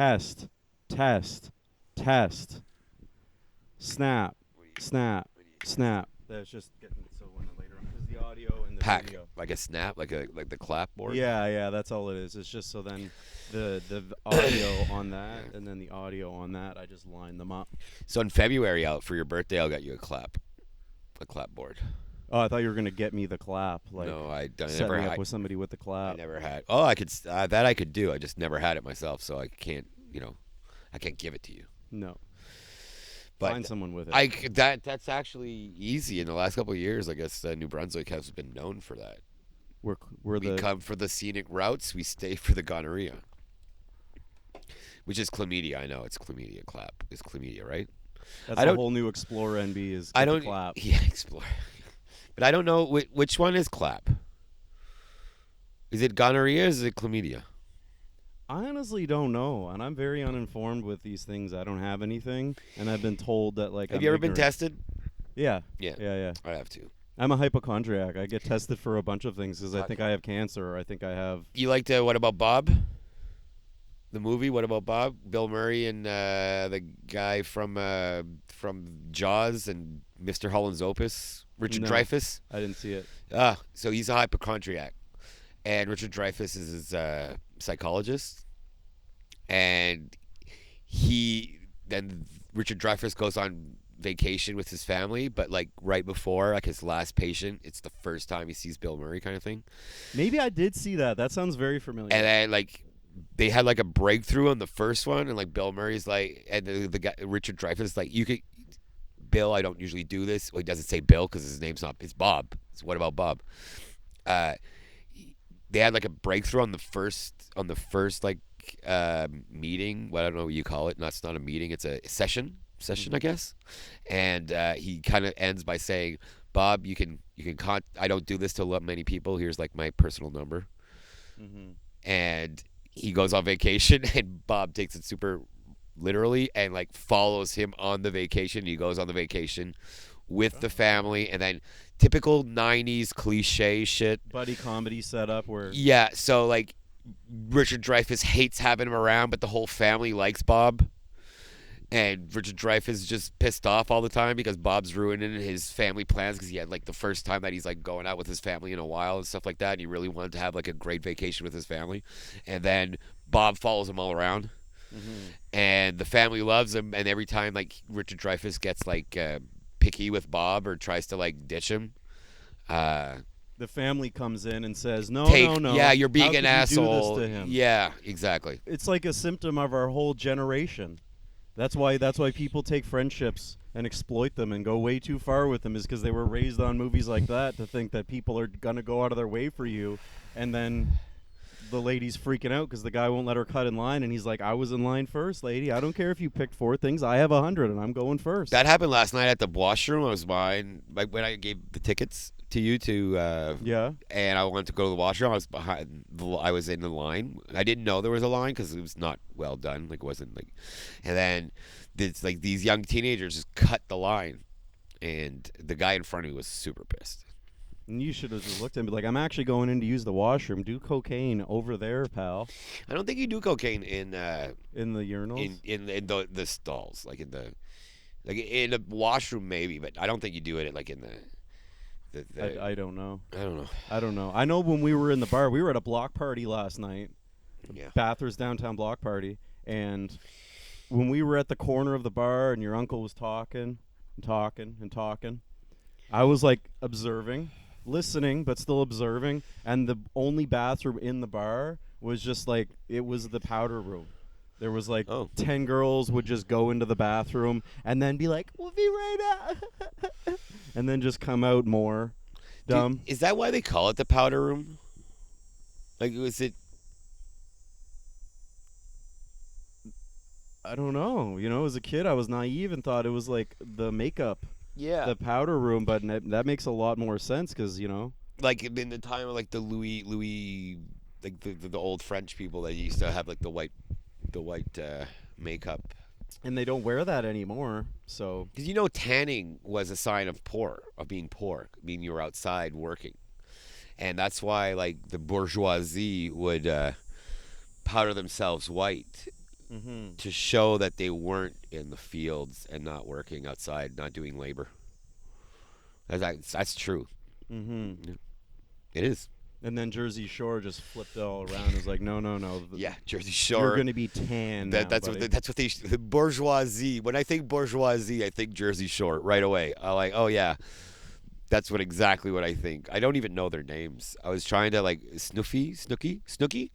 Test, test, test. Snap, snap, snap. That's just getting so when later on because the audio and the Pack video. like a snap, like the clapboard. Yeah, that's all it is. It's just so then the audio on that and then the audio on that, I just line them up. So in February, out for your birthday, I'll get you a clapboard. Oh, I thought you were gonna get me the clap. Like, No, I set never me had. up with somebody with the I clap. never had. Oh, I could that I could do. I just never had it myself, so I can't. I can't give it to you. No, But find someone with it. that's actually easy. In the last couple of years, I guess New Brunswick has been known for that. We're We come for the scenic routes. We stay for the gonorrhea, which is chlamydia. I know it's chlamydia. Clap is chlamydia, right? that's I a don't- whole new Explorer NB is I get the don't. clap. Yeah, explore. But I don't know which one is clap. Is it gonorrhea or is it chlamydia? I honestly don't know, and I'm very uninformed with these things. I don't have anything, and I've been told that like. Have I'm you ever been ignorant. tested? Yeah. Yeah. Yeah. I have to. I'm a hypochondriac. I get tested for a bunch of things because I Okay. think I have cancer or I think I have. You liked What About Bob? The movie What About Bob? Bill Murray and the guy from Jaws and Mr. Holland's Opus, Richard No. Dreyfuss. I didn't see it. So he's a hypochondriac, and Richard Dreyfuss is his psychologist, and Richard Dreyfuss goes on vacation with his family, but like right before like his last patient, it's the first time he sees Bill Murray, kind of thing. Maybe I did see that. That sounds very familiar. And then like they had like a breakthrough on the first one, and like Bill Murray's like, and the guy Richard Dreyfuss is like, you could, Bill, I don't usually do this. Well, he doesn't say Bill because his name's not. It's Bob. So what about Bob? They had like a breakthrough on the first like meeting. Well, I don't know what you call it. No, it's not a meeting. It's a session, I guess. And he kind of ends by saying, "Bob, you can I don't do this to many people. Here's like my personal number." Mm-hmm. And he goes on vacation, and Bob takes it super literally and like follows him on the vacation. He goes on the vacation with the family, and then typical 90s cliche shit. Buddy comedy setup where. Yeah, so like Richard Dreyfuss hates having him around, but the whole family likes Bob. And Richard Dreyfuss is just pissed off all the time because Bob's ruining his family plans because he had like the first time that he's like going out with his family in a while and stuff like that. And he really wanted to have like a great vacation with his family. And then Bob follows him all around. Mm-hmm. And the family loves him. And every time like Richard Dreyfuss gets like picky with Bob or tries to like ditch him, The family comes in and says, "No, no. Yeah, you're being How an could you asshole. do this to him?" Yeah, exactly. It's like a symptom of our whole generation. That's why people take friendships and exploit them and go way too far with them, is because they were raised on movies like that to think that people are gonna go out of their way for you, and then the lady's freaking out because the guy won't let her cut in line, and he's like, "I was in line first, lady. I don't care if you picked 4 things. I have 100, and I'm going first." That happened last night at the washroom. I was mine, like when I gave the tickets to you to Yeah. and I wanted to go to the washroom. I was in the line. I didn't know there was a line because it was not well done. Like it wasn't like, and then it's like these young teenagers just cut the line, and the guy in front of me was super pissed. And you should have just looked at him and be like, "I'm actually going in to use the washroom. Do cocaine over there, pal." I don't think you do cocaine in the urinals. in the stalls, like in the washroom maybe, but I don't think you do it like in the I don't know. I don't know. I don't know. I know when we were in the bar, we were at a block party last night. Yeah. Bathurst downtown block party, and when we were at the corner of the bar and your uncle was talking and talking and talking, I was like observing, listening, but still observing, and the only bathroom in the bar was just like, it was the powder room. There was like 10 girls would just go into the bathroom and then be like, "We'll be right out," and then just come out more dumb. Is that why they call it the powder room? Like, was it? I don't know. You know, as a kid, I was naive and thought it was like the makeup, Yeah. the powder room, but that makes a lot more sense because, Like in the time of like the Louis, like the old French people that used to have like the white makeup. and they don't wear that anymore. So Because tanning was a sign of being poor, meaning you were outside working, and that's why like the bourgeoisie would powder themselves white Mm-hmm. to show that they weren't in the fields and not working outside, not doing labor. That's true. Mm-hmm. It is. And then Jersey Shore just flipped all around. It was like, no, no, no. Yeah, Jersey You're Shore. going to be tan now, That's buddy. what they the bourgeoisie. When I think bourgeoisie, I think Jersey Shore right away. I like, oh yeah, that's exactly what I think. I don't even know their names. I was trying to like Snooky. Snoofy.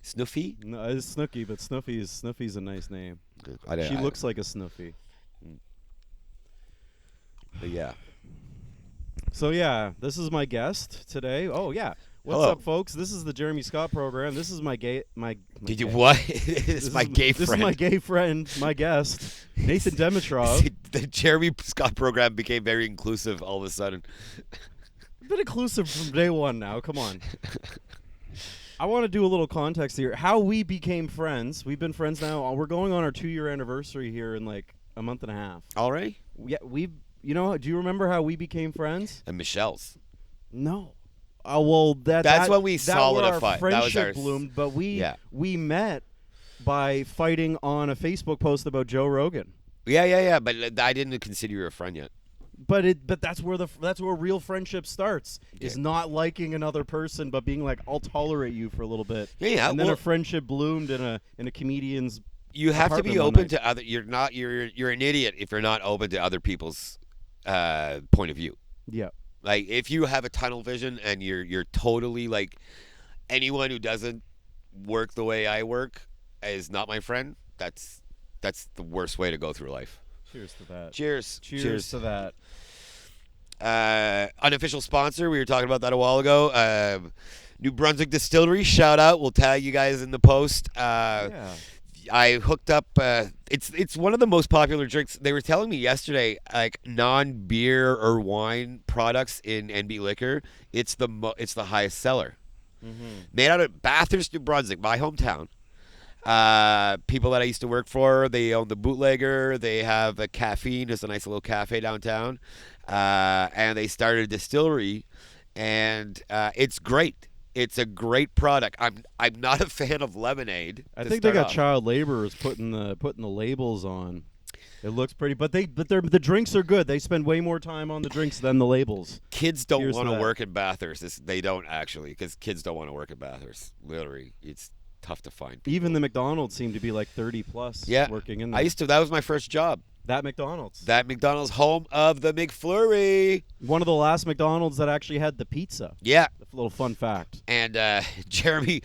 Snoofy. No, it's Snooky, but Snoofy's a nice name. She looks like a Snoofy. But yeah. So yeah, this is my guest today. Oh yeah, what's Hello. up, folks? This is the Jeremy Scott program. This is my gay. Did you gay- what? This is my gay This friend. is my gay friend, my guest, Nathan Dimitroff. See, the Jeremy Scott program became very inclusive all of a sudden. Been inclusive from day one now. Come on. I want to do a little context here. How we became friends. We've been friends now. We're going on our 2-year anniversary here in like a month and a half. Already? Yeah, we've. You know, do you remember how we became friends? And Michelle's. No. Oh well, That's when we that where our solidified. That was friendship our bloomed, but yeah. we met by fighting on a Facebook post about Joe Rogan. Yeah. But I didn't consider you a friend yet. But that's where real friendship starts. Is Yeah. not liking another person, but being like, I'll tolerate you for a little bit. Yeah. And then Well, a friendship bloomed in a comedian's. you have to be apartment one open night. to other. You're an idiot if you're not open to other people's point of view. Yeah. Like if you have a tunnel vision and you're totally like anyone who doesn't work the way I work is not my friend. That's the worst way to go through life. Cheers to that. Cheers. Cheers to that. Unofficial sponsor. We were talking about that a while ago. New Brunswick Distillery. Shout out. We'll tag you guys in the post. Yeah. I hooked up. It's one of the most popular drinks. They were telling me yesterday, like non-beer or wine products in NB Liquor. It's the highest seller. Mm-hmm. Made out of Bathurst, New Brunswick, my hometown. People that I used to work for, they own the Bootlegger. They have a Caffeine. It's a nice little cafe downtown. And they started a distillery, and it's great. It's a great product. I'm not a fan of lemonade. I to think they start got off. child laborers putting the labels on. It looks pretty, but the drinks are good. They spend way more time on the drinks than the labels. Kids don't Here's want to to that. work in Bathurst. They don't actually, because kids don't want to work in Bathurst. Literally, it's tough to find. Even the McDonald's seem to be like 30 plus Yeah. working in there. That was my first job. That McDonald's. That McDonald's, home of the McFlurry. One of the last McDonald's that actually had the pizza. Yeah. A little fun fact. And Jeremy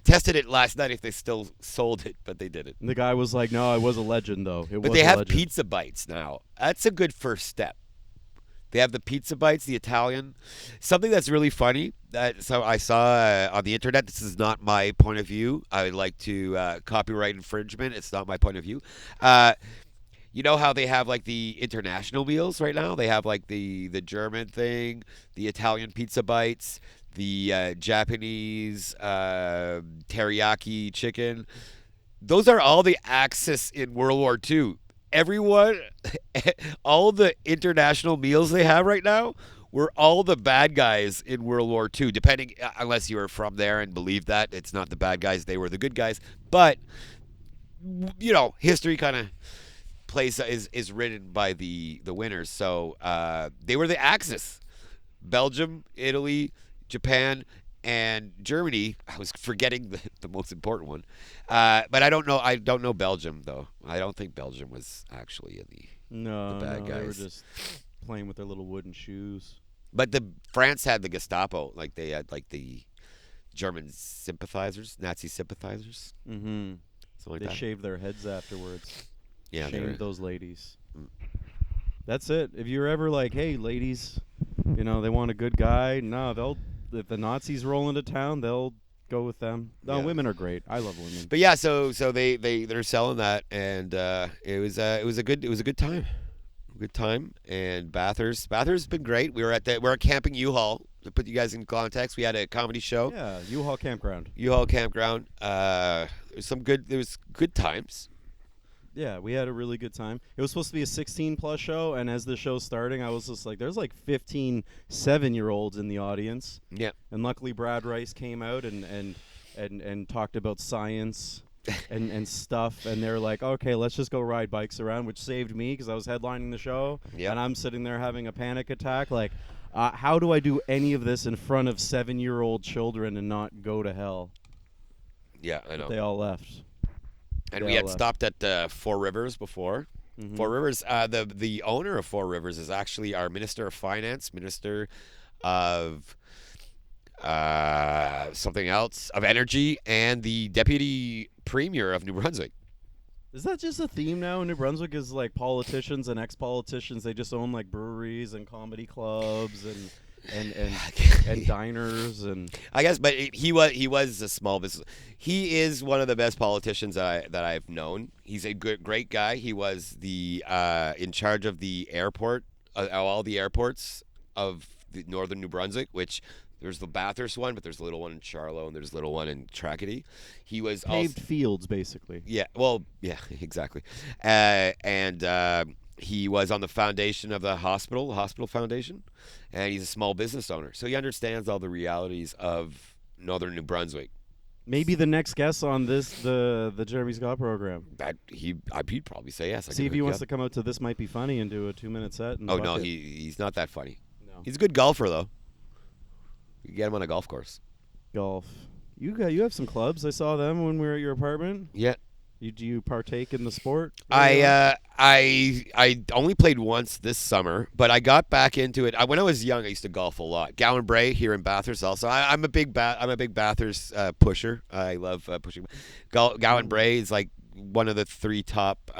tested it last night if they still sold it, but they didn't. And the guy was like, "No, it was a legend though. But they have pizza bites now. That's a good first step. They have the pizza bites, the Italian. Something that's really funny. So I saw on the internet. This is not my point of view. I would like to copyright infringement. It's not my point of view. You know how they have like the international meals right now? They have like the German thing, the Italian pizza bites, the Japanese teriyaki chicken. Those are all the Axis in World War II. Everyone, all the international meals they have right now were all the bad guys in World War II. Depending, unless you were from there and believe that it's not the bad guys, they were the good guys. But you know, history kind of place is written by the winners. So they were the Axis. Belgium, Italy, Japan, and Germany. I was forgetting the most important one. But I don't know Belgium though. I don't think Belgium was actually in No, the bad they were guys. just playing with their little wooden shoes. But France had the Gestapo. Like they had like the German sympathizers, Nazi sympathizers. Mm-hmm. Something like They that. shaved their heads afterwards. Yeah, they Shamed were- those ladies. Mm. That's it. If you're ever like, hey, ladies, you know, they want a good guy. No, if the Nazis roll into town, they'll go with them. No, Yeah. women are great. I love women. But yeah, so they're selling that, and it was a good time, And Bathurst has been great. We're at camping Youghall. To put you guys in context, we had a comedy show. Yeah, Youghall Campground. Youghall Campground. There was good times. Yeah, we had a really good time. It was supposed to be a 16-plus show, and as the show's starting, I was just like, there's like 15 7-year-olds in the audience. Yeah. And luckily Brad Rice came out and talked about science and stuff, and they're like, okay, let's just go ride bikes around, which saved me because I was headlining the show, Yep. and I'm sitting there having a panic attack. Like, how do I do any of this in front of 7-year-old children and not go to hell? Yeah, I know. They all left. And They we all had left. stopped at Four Rivers before. Mhm. Four Rivers, the owner of Four Rivers is actually our Minister of Finance, Minister of something else, of Energy, and the Deputy Premier of New Brunswick. Is that just a theme now in New Brunswick? Is like politicians and ex-politicians, they just own like breweries and comedy clubs and diners and I guess, but he was a small business. He is one of the best politicians that I've known. He's a great guy. He was the in charge of the airport, all the airports of the northern New Brunswick, which there's the Bathurst one, but there's a little one in Charlotte and there's a little one in Tracadie. He was paved fields, basically. yeah, well, yeah, exactly, and he was on the foundation of the hospital foundation, and he's a small business owner, so he understands all the realities of northern New Brunswick. Maybe the next guest on the Jeremy Scott program. He'd probably say yes. See if he wants to come out to This Might Be Funny and do a 2-minute set. Oh no, he's not that funny. No. He's a good golfer though. You get him on a golf course. Golf. You have some clubs. I saw them when we were at your apartment. Yeah. Do you partake in the sport? I only played once this summer, but I got back into it. When I was young, I used to golf a lot. Gowan Bray here in Bathurst. Also, I'm a big Bathurst pusher. I love pushing. Gowan Bray is like one of the 3 top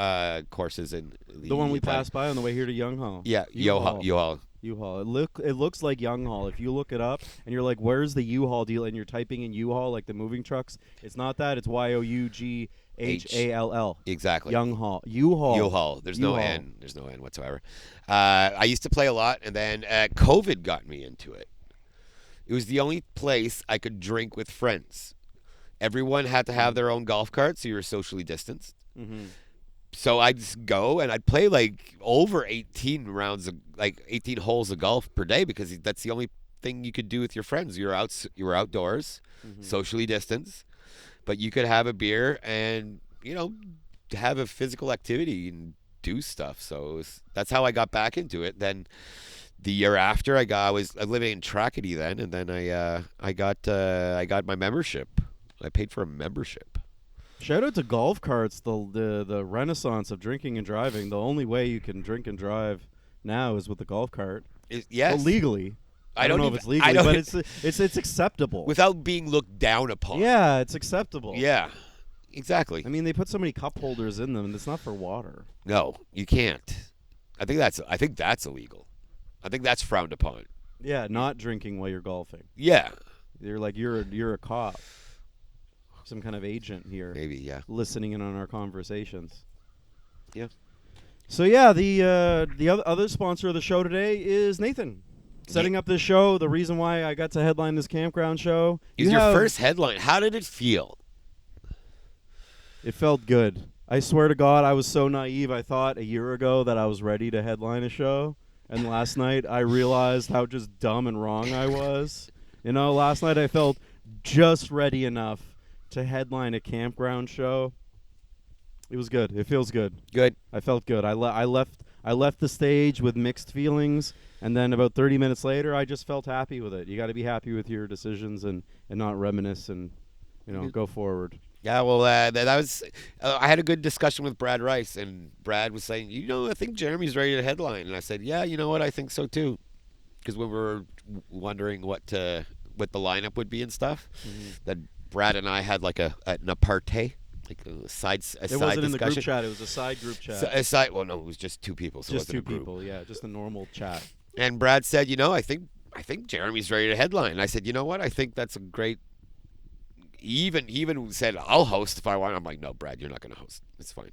courses in the one we passed by on the way here to Youghall. Yeah, Youghall. Youghall. It looks like Youghall. If you look it up and you're like, where's the Youghall deal? And you're typing in Youghall like the moving trucks. It's not that. It's Youghall. Exactly. Youghall. Youghall. There's no N. There's no N whatsoever. I used to play a lot, and then COVID got me into it. It was the only place I could drink with friends. Everyone had to have their own golf cart, so you were socially distanced. Mm-hmm. So I'd just go and I'd play like over 18 holes of golf per day because that's the only thing you could do with your friends. You were outdoors, socially distanced, but you could have a beer and have a physical activity and do stuff. So that's how I got back into it. Then the year after, I was living in Tracadie then, and then I got my membership. I paid for a membership. Shout out to golf carts, the renaissance of drinking and driving. The only way you can drink and drive now is with the golf cart. Yes. Well, legally. I don't know if it's legally, but it's acceptable. Without being looked down upon. Yeah, it's acceptable. Yeah, exactly. I mean, they put so many cup holders in them, and it's not for water. No, you can't. I think that's illegal. I think that's frowned upon. Yeah, not drinking while you're golfing. Yeah. You're a cop. Some kind of agent here. Maybe, yeah. Listening in on our conversations. Yeah. So yeah, the other sponsor of the show today is Nathan. Setting up this show, the reason why I got to headline this campground show. It was your first headline. How did it feel? It felt good. I swear to God, I was so naive. I thought a year ago that I was ready to headline a show. And last night I realized how just dumb and wrong I was. Last night I felt just ready enough to headline a campground show. It was good. It feels good. Good. I felt good. I left the stage with mixed feelings, and then about 30 minutes later, I just felt happy with it. You got to be happy with your decisions and not reminisce and go forward. Yeah, well, that was. I had a good discussion with Brad Rice, and Brad was saying, I think Jeremy's ready to headline, and I said, yeah, you know what, I think so too, because when we were wondering what the lineup would be and stuff, that Brad and I had like an apartheid. Like a side It discussion. wasn't in the group chat. It was a side group chat. Well, no, it was just 2 people. So just it wasn't 2 a group. people, yeah. Just a normal chat. And Brad said, I think Jeremy's ready to headline. And I said, you know what? I think that's a great. He even said, I'll host if I want. I'm like, no, Brad, you're not going to host. It's fine.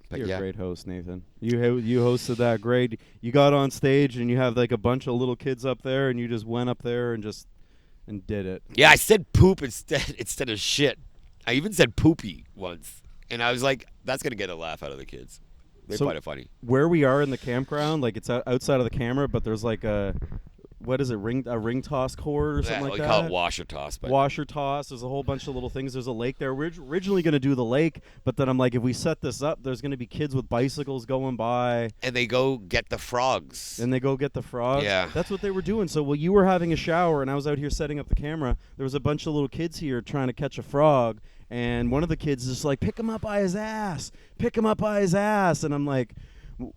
But You're a great host, Nathan. You hosted that great. You got on stage and you have like a bunch of little kids up there, and you just went up there and did it. Yeah, I said poop instead of shit. I even said poopy once, and I was like, that's gonna get a laugh out of the kids. They find it funny. Where we are in the campground, like it's outside of the camera, but there's like what is it, a ring toss court or something Yeah, like we that. call it washer toss, but Washer toss. There's a whole bunch of little things. There's a lake there. We're originally going to do the lake, but then I'm like, if we set this up, there's going to be kids with bicycles going by. and they go get the frogs. And they go get the frogs. Yeah. That's what they were doing. So while you were having a shower and I was out here setting up the camera, there was a bunch of little kids here trying to catch a frog. And one of the kids is just like, pick him up by his ass. Pick him up by his ass. And I'm like,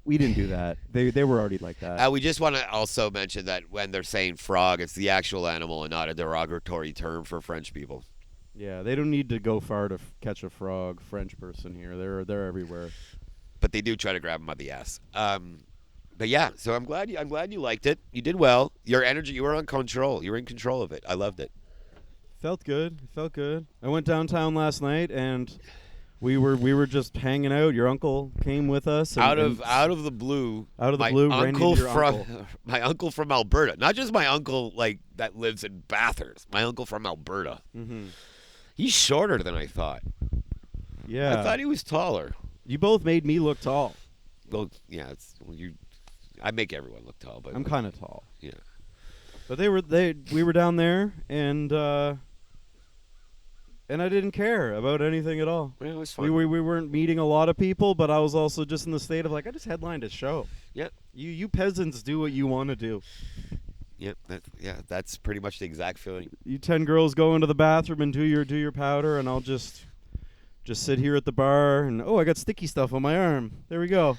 we didn't do that. They were already like that. We just want to also mention that when they're saying frog, it's the actual animal and not a derogatory term for French people. Yeah, they don't need to go far to catch a frog. French person here. They're everywhere. But they do try to grab them by the ass. But yeah, so I'm glad you liked it. You did well. Your energy, you were on control. You were in control of it. I loved it. Felt good. Felt good. I went downtown last night and we were just hanging out. Your uncle came with us. Out of the blue. My uncle from Alberta. Not just my uncle like that lives in Bathurst. My uncle from Alberta. Mm-hmm. He's shorter than I thought. Yeah. I thought he was taller. You both made me look tall. Well, yeah, I make everyone look tall, but I'm kind of tall. Yeah. But we were down there and I didn't care about anything at all. Yeah, it was fun. We weren't meeting a lot of people, but I was also just in the state of like, I just headlined a show. Yeah. You peasants do what you want to do. Yep. That's pretty much the exact feeling. You 10 girls go into the bathroom and do your powder, and I'll just sit here at the bar and I got sticky stuff on my arm. There we go.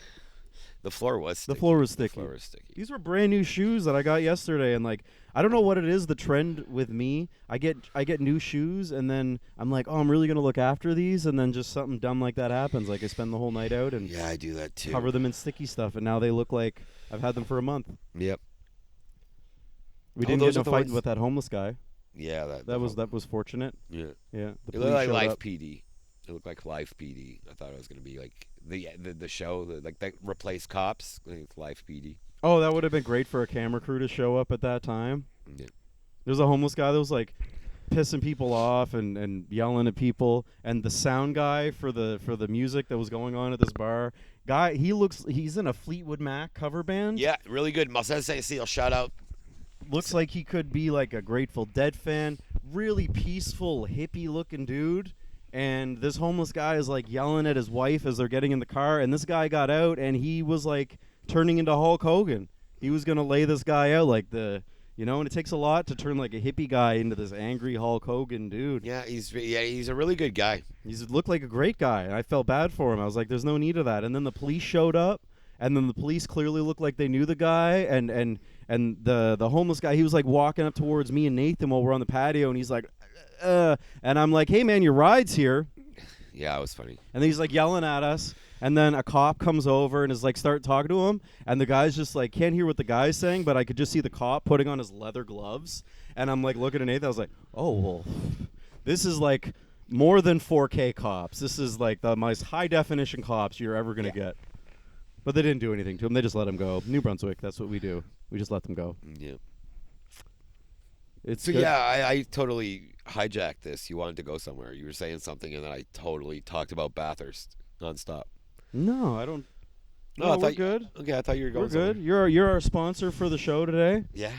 The floor was sticky. The floor was sticky. The floor was sticky. These were brand new shoes that I got yesterday, and like I don't know what it is. The trend with me, I get new shoes, and then I'm like, I'm really gonna look after these, and then just something dumb like that happens. Like I spend the whole night out and I do that too. cover them in sticky stuff, and now they look like I've had them for a month. Yep. We didn't get in a fight with that homeless guy. Yeah, that was fortunate. Yeah. Yeah. It looked like Life PD. It looked like Life PD. I thought it was gonna be like the show like that replaced cops. I think it's Life PD. Oh, that would have been great for a camera crew to show up at that time. Yeah. There's a homeless guy that was like pissing people off and yelling at people, and the sound guy for the music that was going on at this bar. He's in a Fleetwood Mac cover band. Yeah, really good. Marcel Seal, shout out. Looks like he could be like a Grateful Dead fan. Really peaceful, hippie looking dude. And this homeless guy is like yelling at his wife as they're getting in the car, and this guy got out and he was like turning into Hulk Hogan. He was gonna lay this guy out like and it takes a lot to turn like a hippie guy into this angry Hulk Hogan dude. Yeah, he's a really good guy. He looked like a great guy, and I felt bad for him. I was like, there's no need of that. And then the police showed up, and then the police clearly looked like they knew the guy, and the homeless guy, he was like walking up towards me and Nathan while we're on the patio, and he's like, and I'm like, hey man, your ride's here. Yeah, it was funny. And then he's like yelling at us, and then a cop comes over and is like start talking to him, and the guy's just like can't hear what the guy's saying, but I could just see the cop putting on his leather gloves, and I'm like looking at Nathan, I was like, oh well, this is like more than 4K cops. This is like the most high definition cops you're ever gonna get. But they didn't do anything to him. They just let him go. New Brunswick, that's what we do. We just let them go. Yeah. It's so good. yeah, I totally hijacked this. You wanted to go somewhere. You were saying something, and then I totally talked about Bathurst nonstop. No, I don't. No, I we're thought good. Okay, I thought you were going. We're good. Somewhere. You're our sponsor for the show today. Yeah.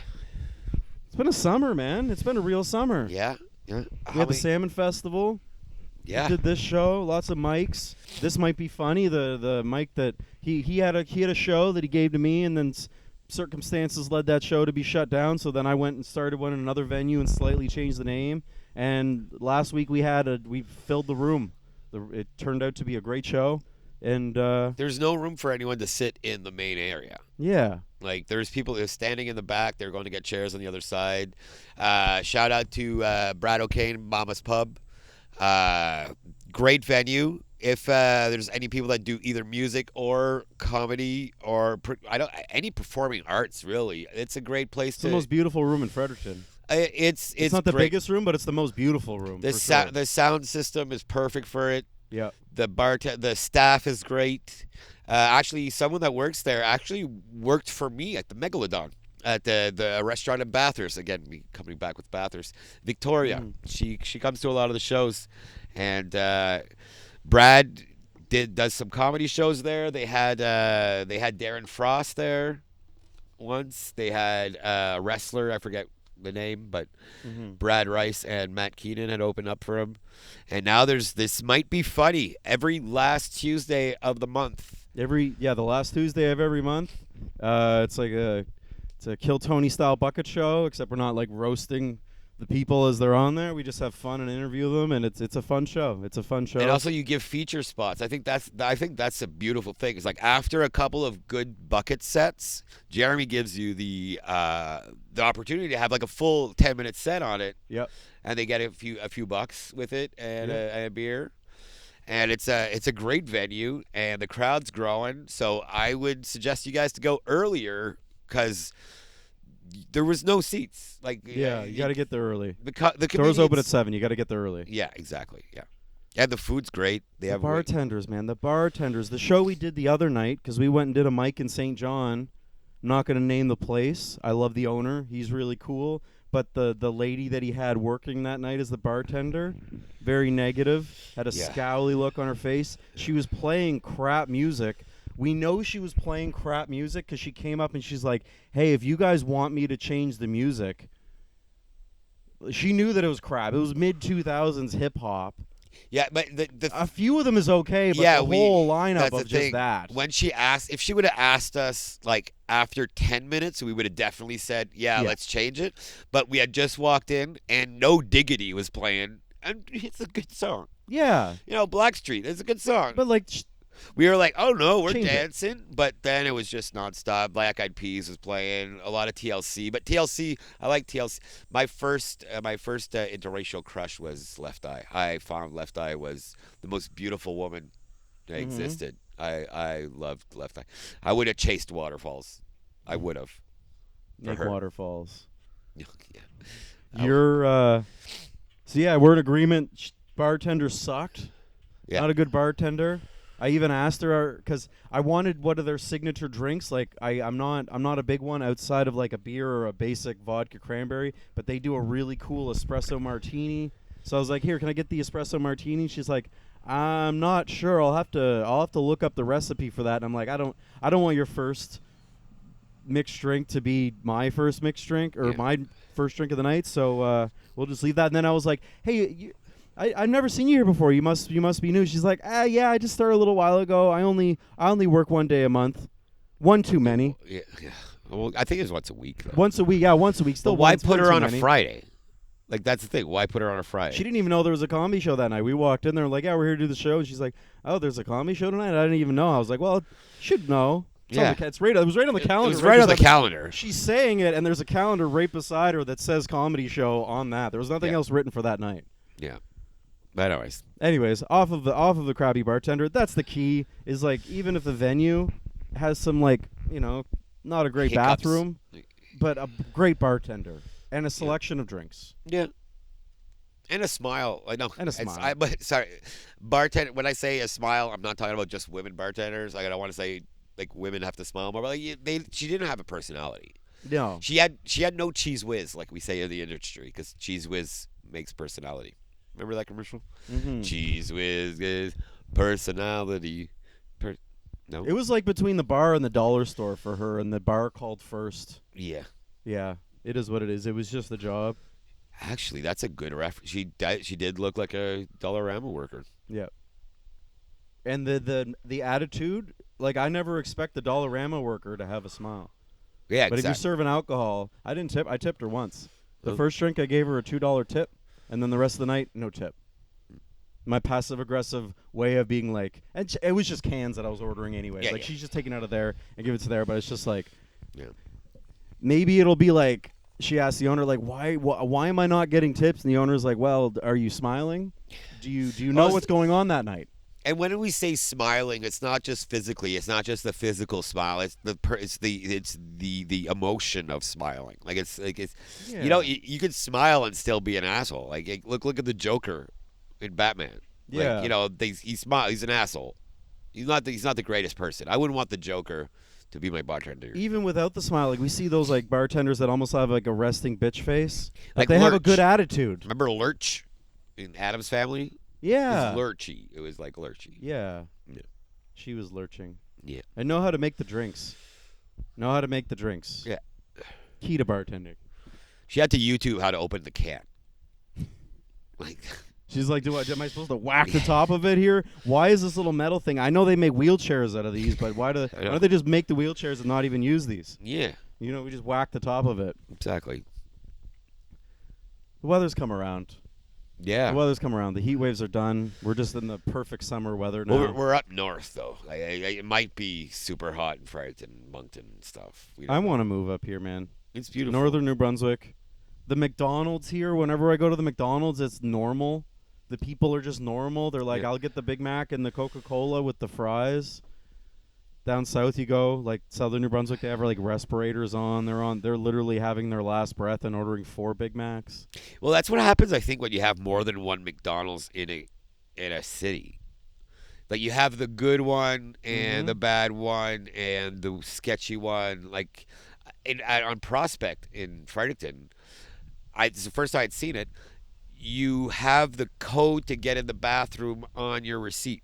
It's been a summer, man. It's been a real summer. Yeah. We had the Salmon Festival. Yeah. We did this show. Lots of mics. This might be funny. The mic that he had a show that he gave to me, and then circumstances led that show to be shut down. So then I went and started one in another venue and slightly changed the name. And last week we filled the room. It turned out to be a great show. And there's no room for anyone to sit in the main area. Yeah. Like there's people who are standing in the back. They're going to get chairs on the other side. Shout out to Brad O'Kane, Mama's Pub. Great venue. If there's any people that do either music or comedy or any performing arts, really, it's a great place. It's the most beautiful room in Fredericton. It's not the great. biggest room, but it's the most beautiful room. The sound system is perfect for it. Yeah. The staff is great. Actually, someone that works there actually worked for me at the Megalodon at the restaurant in Bathurst. Again, me coming back with Bathurst. Victoria. She comes to a lot of the shows, and Brad does some comedy shows there. They had Darren Frost there. once. They had a wrestler, I forget the name, but Mm-hmm. Brad Rice and Matt Keenan had opened up for him. And now there's this might be funny every last Tuesday of the month. The last Tuesday of every month. It's like it's a Kill Tony style bucket show, except we're not like roasting the people as they're on there. We just have fun and interview them, and it's a fun show. It's a fun show. And also you give feature spots. I think that's a beautiful thing. It's like after a couple of good bucket sets, Jeremy gives you the opportunity to have like a full 10-minute set on it. Yep. And they get a few bucks with it and Yep. a beer. And it's a great venue and the crowd's growing. So I would suggest you guys to go earlier because there was no seats. Like Yeah, you got to get there early. the Doors open at comedians- 7. You got to get there early. Yeah, exactly. Yeah, and the food's great. They The have bartenders, man. The bartenders. The show we did the other night, because we went and did a mic in St. John. I'm not going to name the place. I love the owner. He's really cool. But the lady that he had working that night as the bartender, very negative, had a Yeah. scowly look on her face. She was playing crap music. We know she was playing crap music because she came up and she's like, hey, if you guys want me to change the music. She knew that it was crap. It was mid-2000s hip-hop. Yeah, but the A few of them is okay, but Yeah, the we- whole lineup that's of the just thing. that. When she asked, if she would have asked us like after 10 minutes, we would have definitely said, yeah, Yeah. let's change it. But we had just walked in and No Diggity was playing, and it's a good song. Yeah, You know, Blackstreet, it's a good song. but like, We were like, oh no, we're Change it. dancing. But then it was just nonstop. Black Eyed Peas was playing, a lot of TLC. But TLC, I like TLC. My first interracial crush was Left Eye. I found Left Eye was the most beautiful woman that Mhm. existed. I loved Left Eye. I would have chased waterfalls. I would have. For like her. waterfalls. Yeah. You're so yeah, we're in agreement. Bartender sucked. Yeah. Not a good bartender. I even asked her because I wanted what are their signature drinks. Like I'm not a big one outside of like a beer or a basic vodka cranberry, but they do a really cool espresso martini. So I was like, here, can I get the espresso martini? She's like, I'm not sure. I'll have to look up the recipe for that. And I'm like, I don't want your first mixed drink to be my first mixed drink or Yeah. my first drink of the night. So we'll just leave that. And then I was like, hey. I've never seen you here before. You must be new. She's like, yeah, I just started a little while ago. I only work one day a month. One too many. Yeah. Well, I think it's once a week. Though. Once a week. Yeah, once a week. Still, But why once, put one her too on a many. Friday? Like, that's the thing. Why put her on a Friday? She didn't even know there was a comedy show that night. We walked in there like, yeah, we're here to do the show. And she's like, oh, there's a comedy show tonight? I didn't even know. I was like, well, should know. It's on Yeah. It was right on the calendar. It was right on the beside- calendar. She's saying it, and there's a calendar right beside her that says comedy show on that. There was nothing Yeah. else written for that night. Yeah. But Anyways, off of the crappy bartender, that's the key. Is like even if the venue has some like not a great Hiccups. bathroom, but a great bartender and a selection of drinks. Yeah. And a smile. I know. And a smile. But sorry, bartender. When I say a smile, I'm not talking about just women bartenders. Like I don't want to say like women have to smile more. But like she didn't have a personality. No, She had no cheese whiz, like we say in the industry, because cheese whiz makes personality. Remember that commercial? Mhm. Cheese whiz is personality. No. It was like between the bar and the dollar store for her, and the bar called first. Yeah. Yeah, it is what it is. It was just the job. Actually, that's a good reference. She did look like a Dollarama worker. Yeah. And the attitude, like I never expect the Dollarama worker to have a smile. Yeah, But if you're exactly. serving alcohol, I didn't tip. I tipped her once. The Oh. first drink I gave her a $2 tip, and then the rest of the night, no tip. My passive aggressive way of being like, and it was just cans that I was ordering anyways. Yeah, like yeah. she's just taking out of there and give it to there, but it's just like, Yeah. maybe it'll be like she asked the owner like, why am I not getting tips? And the owner's like, well, are you smiling? Do you know Oh, what's going on that night? And when we say smiling, it's not just physically. It's not just the physical smile. It's the emotion of smiling. Like it's you know you could smile and still be an asshole. Like look at the Joker in Batman. Yeah. Like, you know he smile. He's an asshole. He's not the greatest person. I wouldn't want the Joker to be my bartender. Even without the smile, like we see those like bartenders that almost have like a resting bitch face. Like They have a Lurch. good attitude. Remember Lurch in Adam's Family? Yeah. It was lurchy. It was like lurchy. Yeah. Yeah. She was lurching. Yeah. I know how to make the drinks. Know how to make the drinks. Yeah. Key to bartending. She had to YouTube how to open the can. Like, She's like, am I supposed to whack the top of it here? Why is this little metal thing? I know they make wheelchairs out of these, but why don't they just make the wheelchairs and not even use these? yeah, You know, we just whack the top of it. exactly. The weather's come around. Yeah. The weather's come around. The heat waves are done. We're just in the perfect summer weather now. Well, we're up north though. It might be super hot in Fredericton, Moncton, and stuff. I want to move up here, man. It's beautiful. Northern New Brunswick. The McDonald's here, whenever I go to the McDonald's, it's normal. The people are just normal. They're like, Yeah. I'll get the Big Mac and the Coca-Cola with the fries. Down south you go, like Southern New Brunswick, they have like respirators on. They're literally having their last breath and ordering 4 Big Macs. Well, that's what happens, I think, when you have more than one McDonald's in a city. Like you have the good one and the bad one and the sketchy one. Like on Prospect in Fredericton, it's the first time I'd seen it. You have the code to get in the bathroom on your receipt.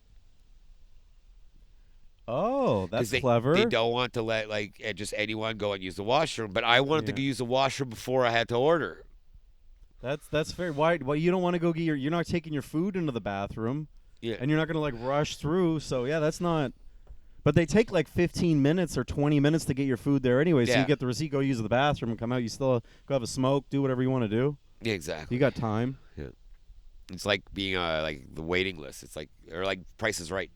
Oh, that's They, clever. They don't want to let just anyone go and use the washroom. But I wanted to use the washroom before I had to order. That's fair. Why you don't want to go get you're not taking your food into the bathroom. Yeah. And you're not going to rush through. So yeah, that's not. But they take 15 minutes or 20 minutes to get your food there anyway. So you get the receipt, go use the bathroom, and come out. You still go have a smoke, do whatever you want to do. Yeah, exactly. You got time. Yeah. It's like being the waiting list. It's like Price is Right.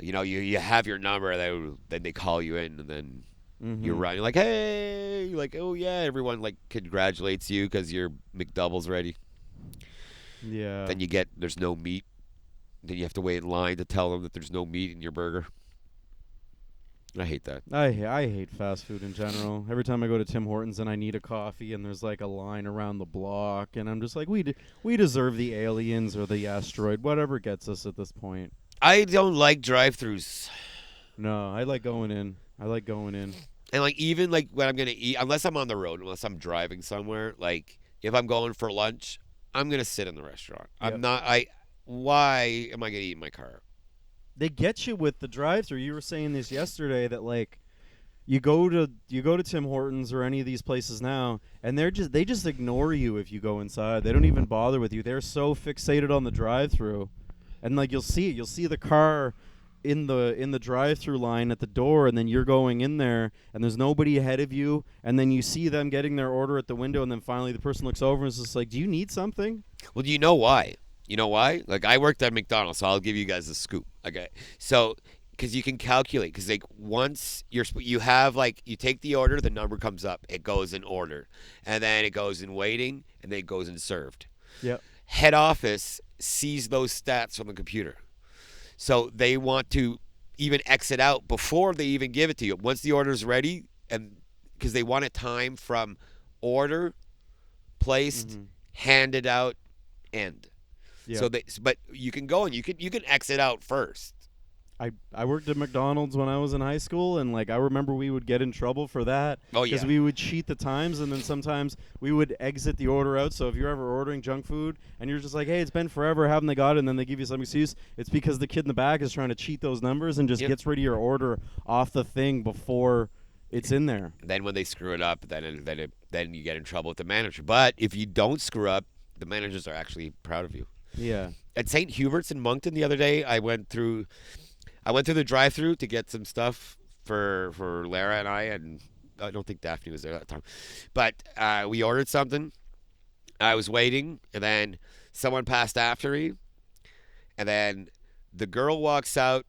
You know, you have your number, then they call you in, and then you're running. You're like, hey, you're like, oh yeah, everyone congratulates you because your McDouble's ready. Yeah. Then there's no meat. Then you have to wait in line to tell them that there's no meat in your burger. I hate that. I hate fast food in general. Every time I go to Tim Hortons and I need a coffee and there's a line around the block, and I'm just like, we deserve the aliens or the asteroid, whatever gets us at this point. I don't like drive-thrus. No, I like going in. And even when I'm gonna eat, unless I'm on the road, unless I'm driving somewhere, if I'm going for lunch, I'm gonna sit in the restaurant. Yep. I'm not. Why am I gonna eat in my car? They get you with the drive-thru. You were saying this yesterday that you go to Tim Hortons or any of these places now, and they just ignore you if you go inside. They don't even bother with you. They're so fixated on the drive-thru, and you'll see the car in the drive-thru line at the door, and then you're going in there, and there's nobody ahead of you, and then you see them getting their order at the window, and then finally the person looks over and is just like, "Do you need something?" Well, do you know why? You know why? I worked at McDonald's, so I'll give you guys a scoop. Okay, so because you can calculate, because once you have you take the order, the number comes up, it goes in order, and then it goes in waiting, and then it goes in served. Yep. Head office sees those stats from the computer, so they want to even exit out before they even give it to you. Once the order is ready, and because they want a time from order, placed, handed out, end. Yep. So but you can go and you can exit out first. I worked at McDonald's when I was in high school, and I remember we would get in trouble for that. Oh, yeah. Because we would cheat the times, and then sometimes we would exit the order out. So if you're ever ordering junk food and you're just like, hey, it's been forever, haven't they got it? And then they give you some excuse, it's because the kid in the back is trying to cheat those numbers and just gets rid of your order off the thing before it's in there. Then when they screw it up, then you get in trouble with the manager. But if you don't screw up, the managers are actually proud of you. Yeah. At St. Hubert's in Moncton the other day, I went through the drive-thru to get some stuff for Lara and I don't think Daphne was there at that time. But we ordered something. I was waiting, and then someone passed after me, and then the girl walks out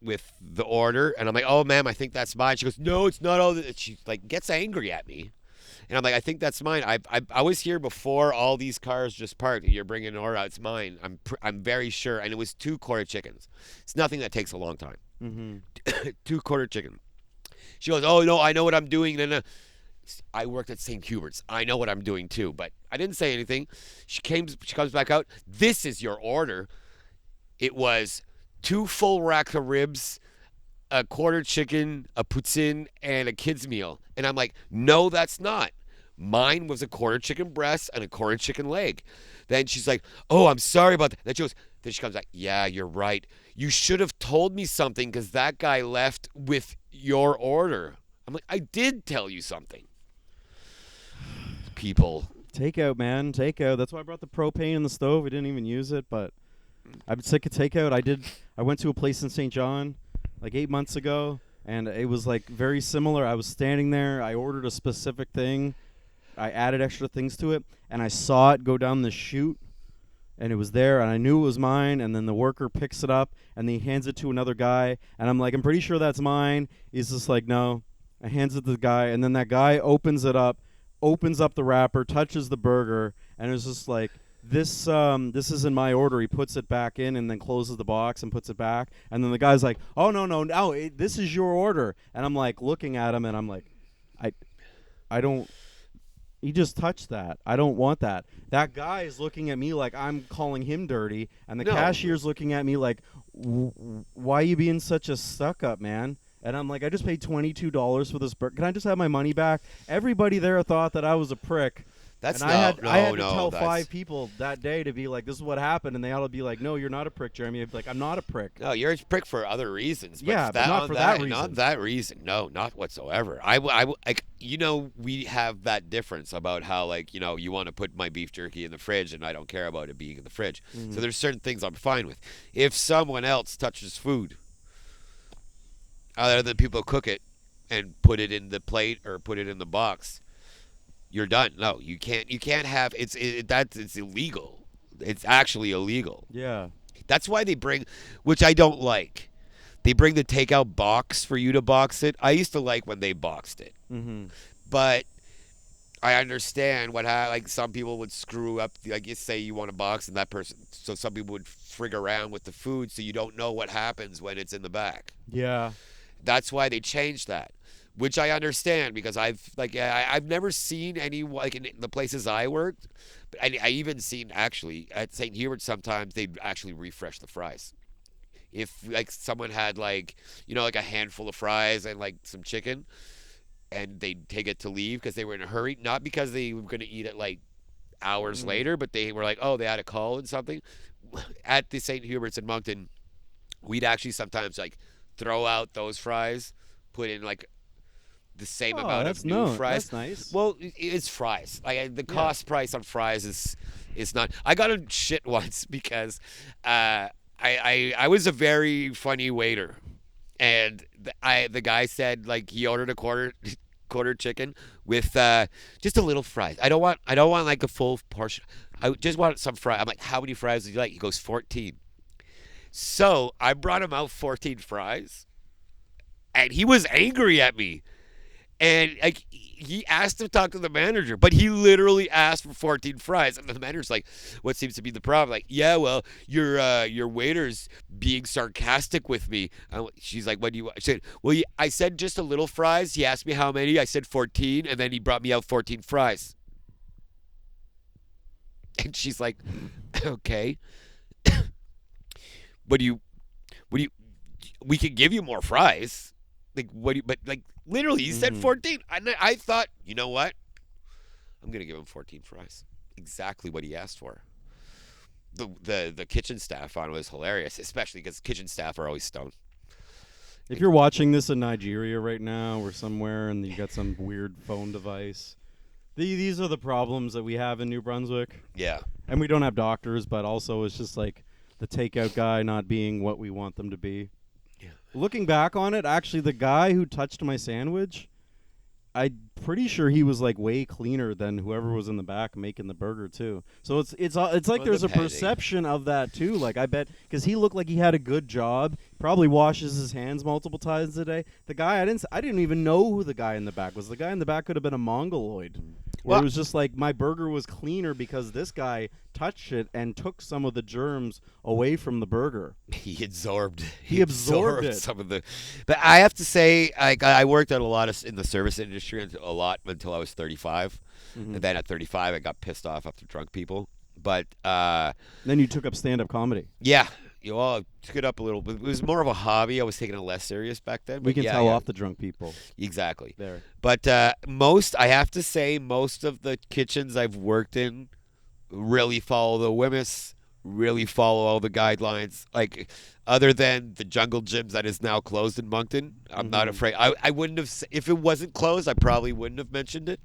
with the order, and I'm like, "Oh, ma'am, I think that's mine." She goes, "No, it's not all." She gets angry at me. And I'm like, I think that's mine. I was here before all these cars just parked. You're bringing an order out. It's mine. I'm very sure. And it was 2 quarter chickens. It's nothing that takes a long time. 2 quarter chicken. She goes, oh, no, I know what I'm doing. And I worked at St. Hubert's. I know what I'm doing, too. But I didn't say anything. She comes back out. This is your order. It was 2 full racks of ribs, a quarter chicken, a poutine, and a kid's meal. And I'm like, no, that's not. Mine was a quarter chicken breast and a quarter chicken leg. Then she's like, oh, I'm sorry about that. Then she comes back, yeah, you're right. you should have told me something because that guy left with your order. I'm like, I did tell you something. People. Takeout, man. Takeout. That's why I brought the propane in the stove. We didn't even use it, but I'm sick of takeout. I went to a place in St. John like 8 months ago, and it was like very similar. I was standing there. I ordered a specific thing. I added extra things to it, and I saw it go down the chute, and it was there, and I knew it was mine, and then the worker picks it up, and he hands it to another guy, and I'm like, I'm pretty sure that's mine. He's just like, no. I hands it to the guy, and then that guy opens it up, opens up the wrapper, touches the burger, and it's just like, this isn't my order. He puts it back in and then closes the box and puts it back. And then the guy's like, oh, no, this is your order. And I'm like looking at him, and I'm like, I don't. He just touched that. I don't want that. That guy is looking at me like I'm calling him dirty, and the cashier's looking at me like, why are you being such a stuck-up, man? And I'm like, I just paid $22 for this burger. Can I just have my money back? Everybody there thought that I was a prick. That's and I had to tell 5 people that day to be like, this is what happened, and they ought to be like, no, you're not a prick, Jeremy. I'd be like, I'm not a prick. No, you're a prick for other reasons. But yeah, but not for that reason. Not that reason. No, not whatsoever. Like, we have that difference about how, like, you want to put my beef jerky in the fridge, and I don't care about it being in the fridge. Mm-hmm. So there's certain things I'm fine with. If someone else touches food, other than people cook it and put it in the plate or put it in the box, you're done. No, you can't have it's illegal. It's actually illegal. Yeah. That's why they bring, which I don't like. They bring the takeout box for you to box it. I used to like when they boxed it. Mm-hmm. But I understand like some people would screw up, like you say you want to box and that person, so some people would frig around with the food so you don't know what happens when it's in the back. Yeah. That's why they changed that. Which I understand because I've never seen any, like in the places I worked, but I even seen actually at St. Hubert sometimes they'd actually refresh the fries. If like someone had like a handful of fries and like some chicken, and they'd take it to leave because they were in a hurry, not because they were going to eat it like hours later, but they were like, oh, they had a call and something. At the St. Hubert's in Moncton, we'd actually sometimes like throw out those fries, put in like the same amount of new fries. That's nice. Well, it's fries. Like the cost price on fries is not. I got a shit once because I was a very funny waiter, and the guy said like he ordered a quarter chicken with just a little fries. I don't want like a full portion. I just want some fries. I'm like, how many fries would you like? He goes 14. So I brought him out 14 fries, and he was angry at me. And like he asked to talk to the manager, but he literally asked for 14 fries, and the manager's like, "What seems to be the problem?" Like, "Yeah, well, your waiter's being sarcastic with me." She's like, "What do you want?" I said, "Well, I said just a little fries." He asked me how many. I said 14, and then he brought me out 14 fries. And she's like, "Okay, we can give you more fries." Like, but like literally he said 14. I thought, you know what? I'm going to give him 14 fries. Exactly what he asked for. The kitchen staff on it was hilarious, especially because kitchen staff are always stoned. If you're watching this in Nigeria right now or somewhere and you got some weird phone device, these are the problems that we have in New Brunswick. Yeah. And we don't have doctors, but also it's just like the takeout guy not being what we want them to be. Yeah. Looking back on it, actually, the guy who touched my sandwich, I'm pretty sure he was like way cleaner than whoever was in the back making the burger too. So it's like there's a perception of that too. Like I bet because he looked like he had a good job, probably washes his hands multiple times a day. The guy I didn't even know who the guy in the back was. The guy in the back could have been a Mongoloid. Where it was just like my burger was cleaner because this guy touched it and took some of the germs away from the burger. He absorbed it. Some of the. But I have to say, I worked at a lot in the service industry a lot until I was 35, and then at 35 I got pissed off after drunk people. But then you took up stand-up comedy. Yeah. I took it up a little bit. It was more of a hobby. I was taking it less serious back then. We can tell off the drunk people. Exactly. There. But I have to say, most of the kitchens I've worked in really follow the Wemyss really follow all the guidelines. Like, other than the jungle gyms that is now closed in Moncton, I'm not afraid. I wouldn't have, if it wasn't closed, I probably wouldn't have mentioned it.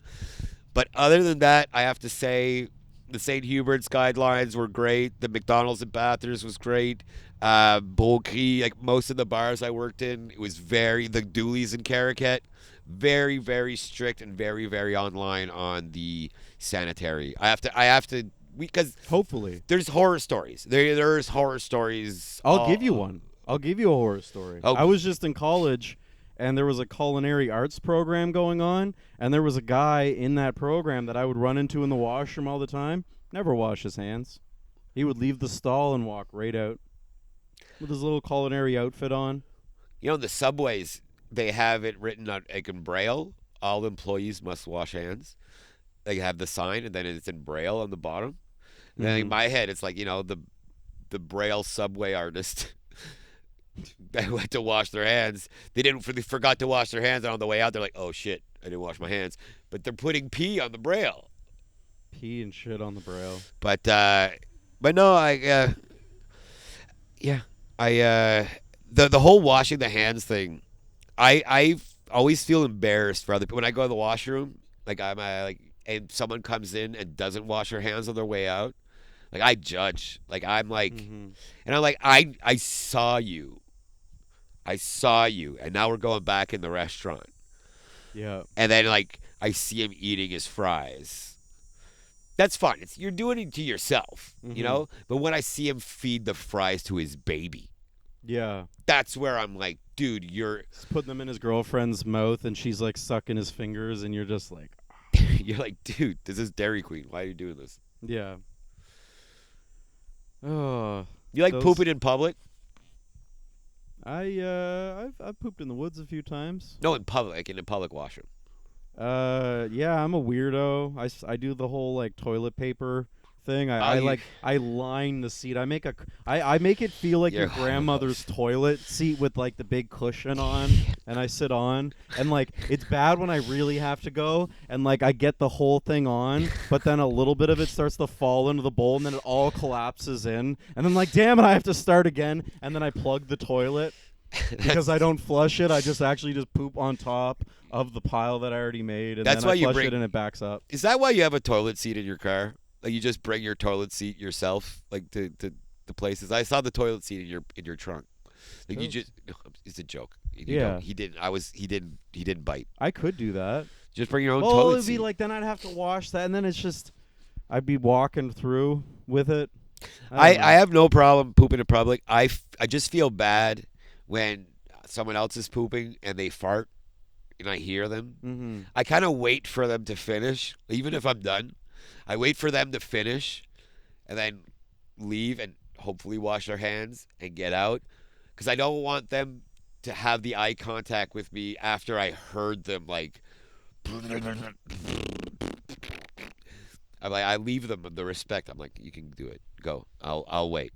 But other than that, I have to say the St. Hubert's guidelines were great. The McDonald's in Bathurst was great. Bull Key, like most of the bars I worked in, it was the Dooley's in Caracat, very, very strict and very, very online on the sanitary. I have to, because Hopefully. there's horror stories. There's horror stories. I'll give you one. I'll give you a horror story. Oh. I was just in college, and there was a culinary arts program going on, and there was a guy in that program that I would run into in the washroom all the time. Never wash his hands. He would leave the stall and walk right out with his little culinary outfit on. You know, in the subways, they have it written on, like, in Braille. All employees must wash hands. They have the sign, and then it's in Braille on the bottom. And then in my head, it's like, the Braille subway artist that went to wash their hands. They forgot to wash their hands, and on the way out, they're like, oh shit, I didn't wash my hands. But they're putting pee on the Braille. Pee and shit on the Braille. But no, the whole washing the hands thing, I always feel embarrassed for other people when I go to the washroom. Like, and someone comes in and doesn't wash their hands on their way out. Like, I judge. Like, I'm like, and I'm like, I saw you, and now we're going back in the restaurant. Yeah. And then, like, I see him eating his fries. That's fine. You're doing it to yourself, you know? But when I see him feed the fries to his baby, yeah, that's where I'm like, dude, He's putting them in his girlfriend's mouth, and she's, like, sucking his fingers, and you're just like... you're like, dude, this is Dairy Queen. Why are you doing this? Yeah. Oh. You like pooping in public? I've pooped in the woods a few times. No, in public, like in a public washroom. Yeah, I'm a weirdo. I do the whole, like, toilet paper thing. I line the seat. I make it feel like your grandmother's toilet seat with, like, the big cushion on, and I sit on, and, like, it's bad when I really have to go, and, like, I get the whole thing on, but then a little bit of it starts to fall into the bowl, and then it all collapses in, and then, like, damn it, I have to start again, and then I plug the toilet. Because I don't flush it, I just poop on top of the pile that I already made, and then I flush it and it backs up. Is that why you have a toilet seat in your car? Like, you just bring your toilet seat yourself, like, to places? I saw the toilet seat in your trunk. Like, it's a joke. He didn't bite. I could do that. Just bring your own toilet seat. It'd be like, then I'd have to wash that, and then it's just, I'd be walking through with it. I have no problem pooping in public. I just feel bad when someone else is pooping and they fart and I hear them. I kind of wait for them to finish, even if I'm done. I wait for them to finish and then leave and hopefully wash their hands and get out, because I don't want them to have the eye contact with me after I heard them, like, I leave them the respect. I'm like, you can do it. Go. I'll wait.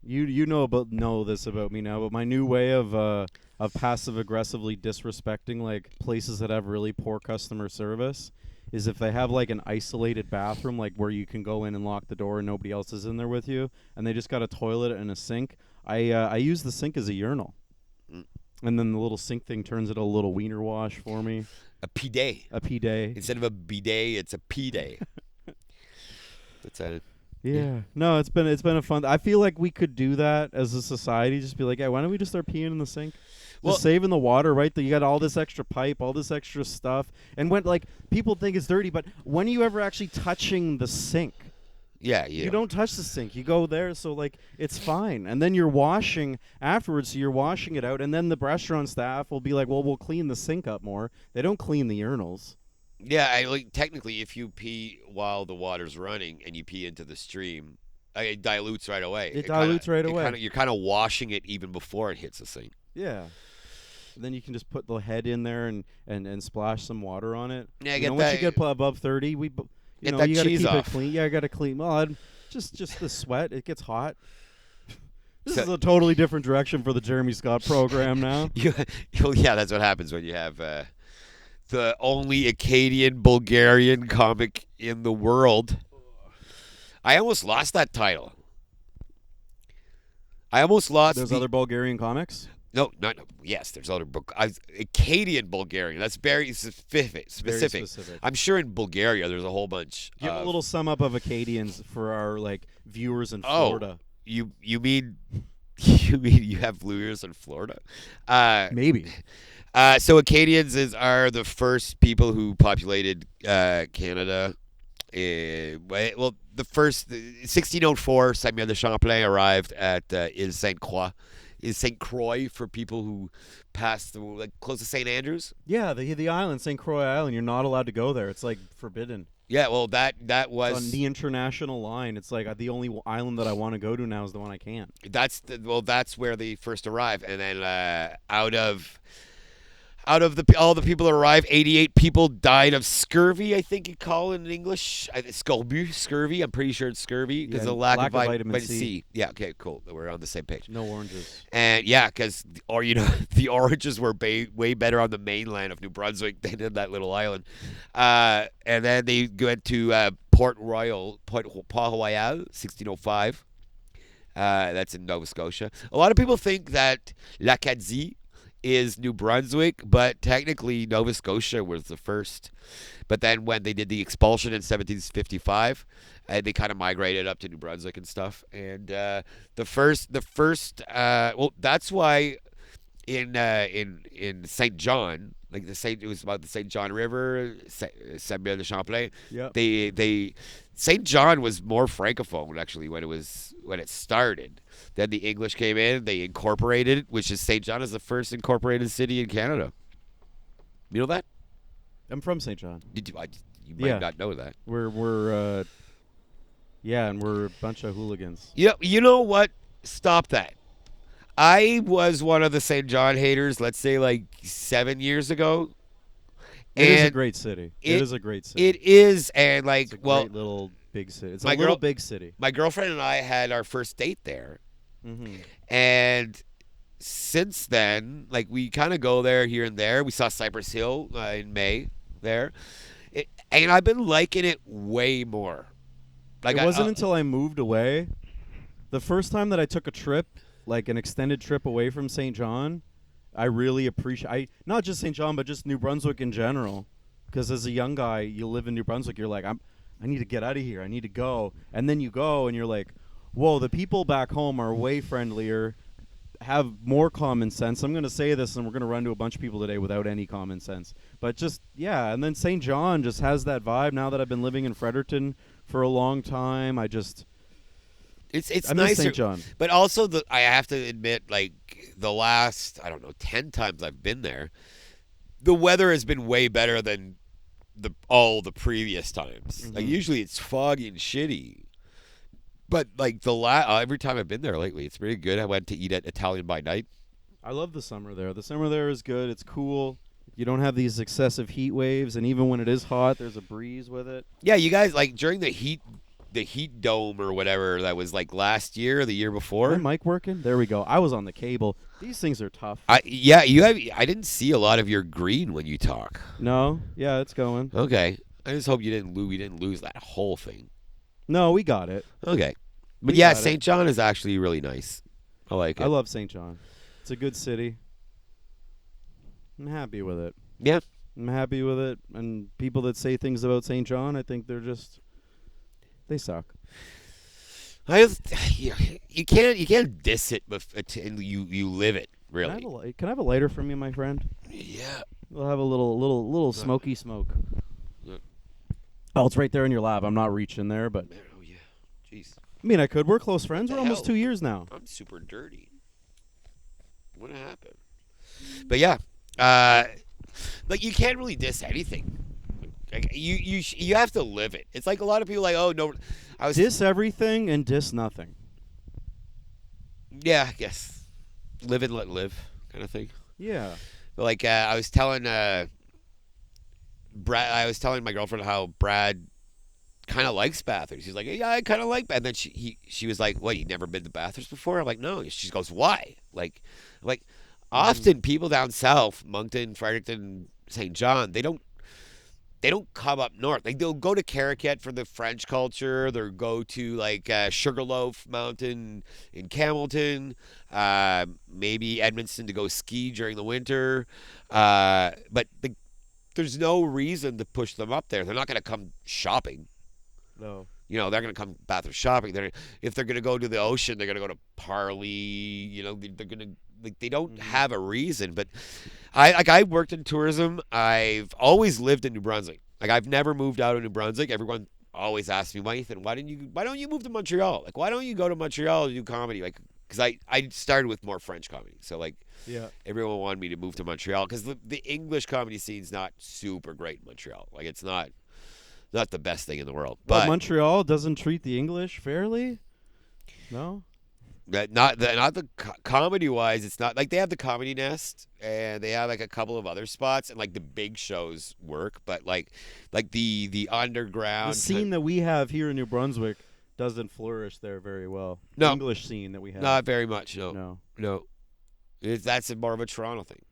You know this about me now, but my new way of passive aggressively disrespecting, like, places that have really poor customer service is if they have, like, an isolated bathroom, like, where you can go in and lock the door and nobody else is in there with you, and they just got a toilet and a sink. I use the sink as a urinal, and then the little sink thing turns into a little wiener wash for me. A bidet. A bidet. Instead of a bidet, it's a bidet. That's it. Yeah. No, it's been a fun. I feel like we could do that as a society. Just be like, hey, why don't we just start peeing in the sink? Just saving the water, right? You got all this extra pipe, all this extra stuff, and when, like, people think it's dirty, but when are you ever actually touching the sink? Yeah. You don't touch the sink. You go there, so, like, it's fine. And then you're washing afterwards, so you're washing it out, and then the restaurant staff will be like, well, we'll clean the sink up more. They don't clean the urinals. Yeah, technically, if you pee while the water's running and you pee into the stream, it dilutes right away. It dilutes right away. You're kind of washing it even before it hits the sink. Yeah. Then you can just put the head in there and splash some water on it. Yeah, once you get above 30, you got to keep it clean. Yeah, I got to clean. Well, just the sweat. It gets hot. This is a totally different direction for the Jeremy Scott program now. Yeah, that's what happens when you have the only Acadian Bulgarian comic in the world. I almost lost that title. I almost lost. There's other Bulgarian comics. No. Yes, there's other Acadian Bulgarian. That's very specific. Very specific. I'm sure in Bulgaria there's a whole bunch. Give a little sum up of Acadians for our like viewers in Oh, Florida. you mean you have viewers in Florida? Maybe. So Acadians are the first people who populated Canada. Well, the first 1604, Samuel de Champlain arrived at Ile Sainte Croix. Is St. Croix for people who pass through, like close to St. Andrews? Yeah, the island, St. Croix Island. You're not allowed to go there. It's like forbidden. Yeah, well, that was It's on the international line. It's like the only island that I want to go to now is the one I can't. That's where they first arrived, and then out of all the people that arrived, 88 people died of scurvy. I think you call it in English. Scurvy. I'm pretty sure it's scurvy because of lack of vitamin C. Yeah. Okay. Cool. We're on the same page. No oranges. And yeah, because the oranges were way better on the mainland of New Brunswick than in that little island. And then they went to Port Royal, 1605. That's in Nova Scotia. A lot of people think that l'Acadie is New Brunswick, but technically Nova Scotia was the first. But then when they did the expulsion in 1755, they kind of migrated up to New Brunswick and stuff. And the first, well, that's why in Saint John, like it was about the Saint John River, Samuel de Champlain. Yeah. They Saint John was more francophone actually when it started. Then the English came in, they incorporated it, which is Saint John is the first incorporated city in Canada. You know that? I'm from St. John. You might not know that. We're and we're a bunch of hooligans. You know what? Stop that. I was one of the St. John haters, let's say like 7 years ago. It is a great city. It is a great city. It is, and like, it's a great little big city. It's a little big city. My girlfriend and I had our first date there. Mm-hmm. And since then, like, we kind of go there here and there. We saw Cypress Hill in May there. And I've been liking it way more. Like, it wasn't until I moved away. The first time that I took a trip, like an extended trip away from St. John, I really appreciate not just St. John, but just New Brunswick in general. Because as a young guy, you live in New Brunswick, you're like, I need to get out of here. I need to go. And then you go and you're like, whoa, the people back home are way friendlier, have more common sense. I'm going to say this, and we're going to run to a bunch of people today without any common sense. But just, yeah, and then St. John just has that vibe. Now that I've been living in Fredericton for a long time, I miss nicer. St. John. But also, I have to admit, like, the last, 10 times I've been there, the weather has been way better than all the previous times. Mm-hmm. Like, usually it's foggy and shitty. But like every time I've been there lately, it's pretty good. I went to eat at Italian by Night. I love the summer there. The summer there is good. It's cool. You don't have these excessive heat waves, and even when it is hot, there's a breeze with it. Yeah, you guys, like, during the heat dome or whatever that was like last year or the year before. Is my mic working? There we go. I was on the cable. These things are tough. I didn't see a lot of your green when you talk. No, yeah, it's going. Okay, I just hope we didn't lose that whole thing. No, we got it. Okay. But yeah, St. John is actually really nice. I like it. I love St. John. It's a good city. I'm happy with it. Yeah. I'm happy with it. And people that say things about St. John, I think they suck. You can't diss it until you live it, really. Can I have a lighter from you, my friend? Yeah. We'll have a little smoky smoke. Oh, it's right there in your lap. I'm not reaching there, but Oh yeah. Jeez. I mean, I could. We're close friends. We're almost hell? 2 years now. I'm super dirty. What happened? But yeah, like, you can't really diss anything. Like, you have to live it. It's like a lot of people like, oh no, diss everything and diss nothing. Yeah, I guess live and let live kind of thing. Yeah. But like, I was telling my girlfriend how Brad kind of likes Bathurst. He's like, yeah, I kind of like Bathurst. And then she was like, what, you never been to Bathurst before? I'm like, no. She goes, why? Like, often people down south, Moncton, Fredericton, St. John, they don't they don't come up north. Like they'll go to Caracat for the French culture. They'll go to like Sugarloaf Mountain in Campbellton, maybe Edmonton to go ski during the winter. But there's no reason to push them up there. They're not going to come shopping. No. You know, they're going to come bathroom shopping. If they're going to go to the ocean, they're going to go to Parley. You know, they're going to like they don't have a reason. But I worked in tourism. I've always lived in New Brunswick. Like I've never moved out of New Brunswick. Everyone always asks me, Nathan, why don't you move to Montreal? Like why don't you go to Montreal to do comedy? Like because I started with more French comedy, so like everyone wanted me to move to Montreal because the English comedy scene's not super great in Montreal. Like it's not the best thing in the world. But Montreal doesn't treat the English fairly. No. Not the comedy wise. It's not like they have the Comedy Nest and they have like a couple of other spots and like the big shows work, but like the underground the scene that we have here in New Brunswick doesn't flourish there very well. No. The English scene that we have. Not very much. No. That's more of a Toronto thing.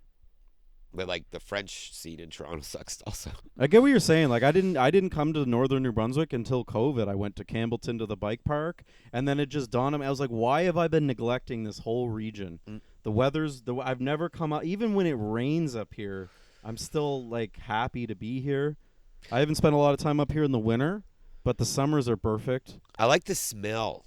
But like the French scene in Toronto sucks also. I get what you're saying. Like I didn't come to northern New Brunswick until COVID. I went to Campbellton to the bike park, and then it just dawned on me. I was like, why have I been neglecting this whole region? The weather's I've never come out. Even when it rains up here, I'm still like happy to be here. I haven't spent a lot of time up here in the winter, but the summers are perfect. I like the smell.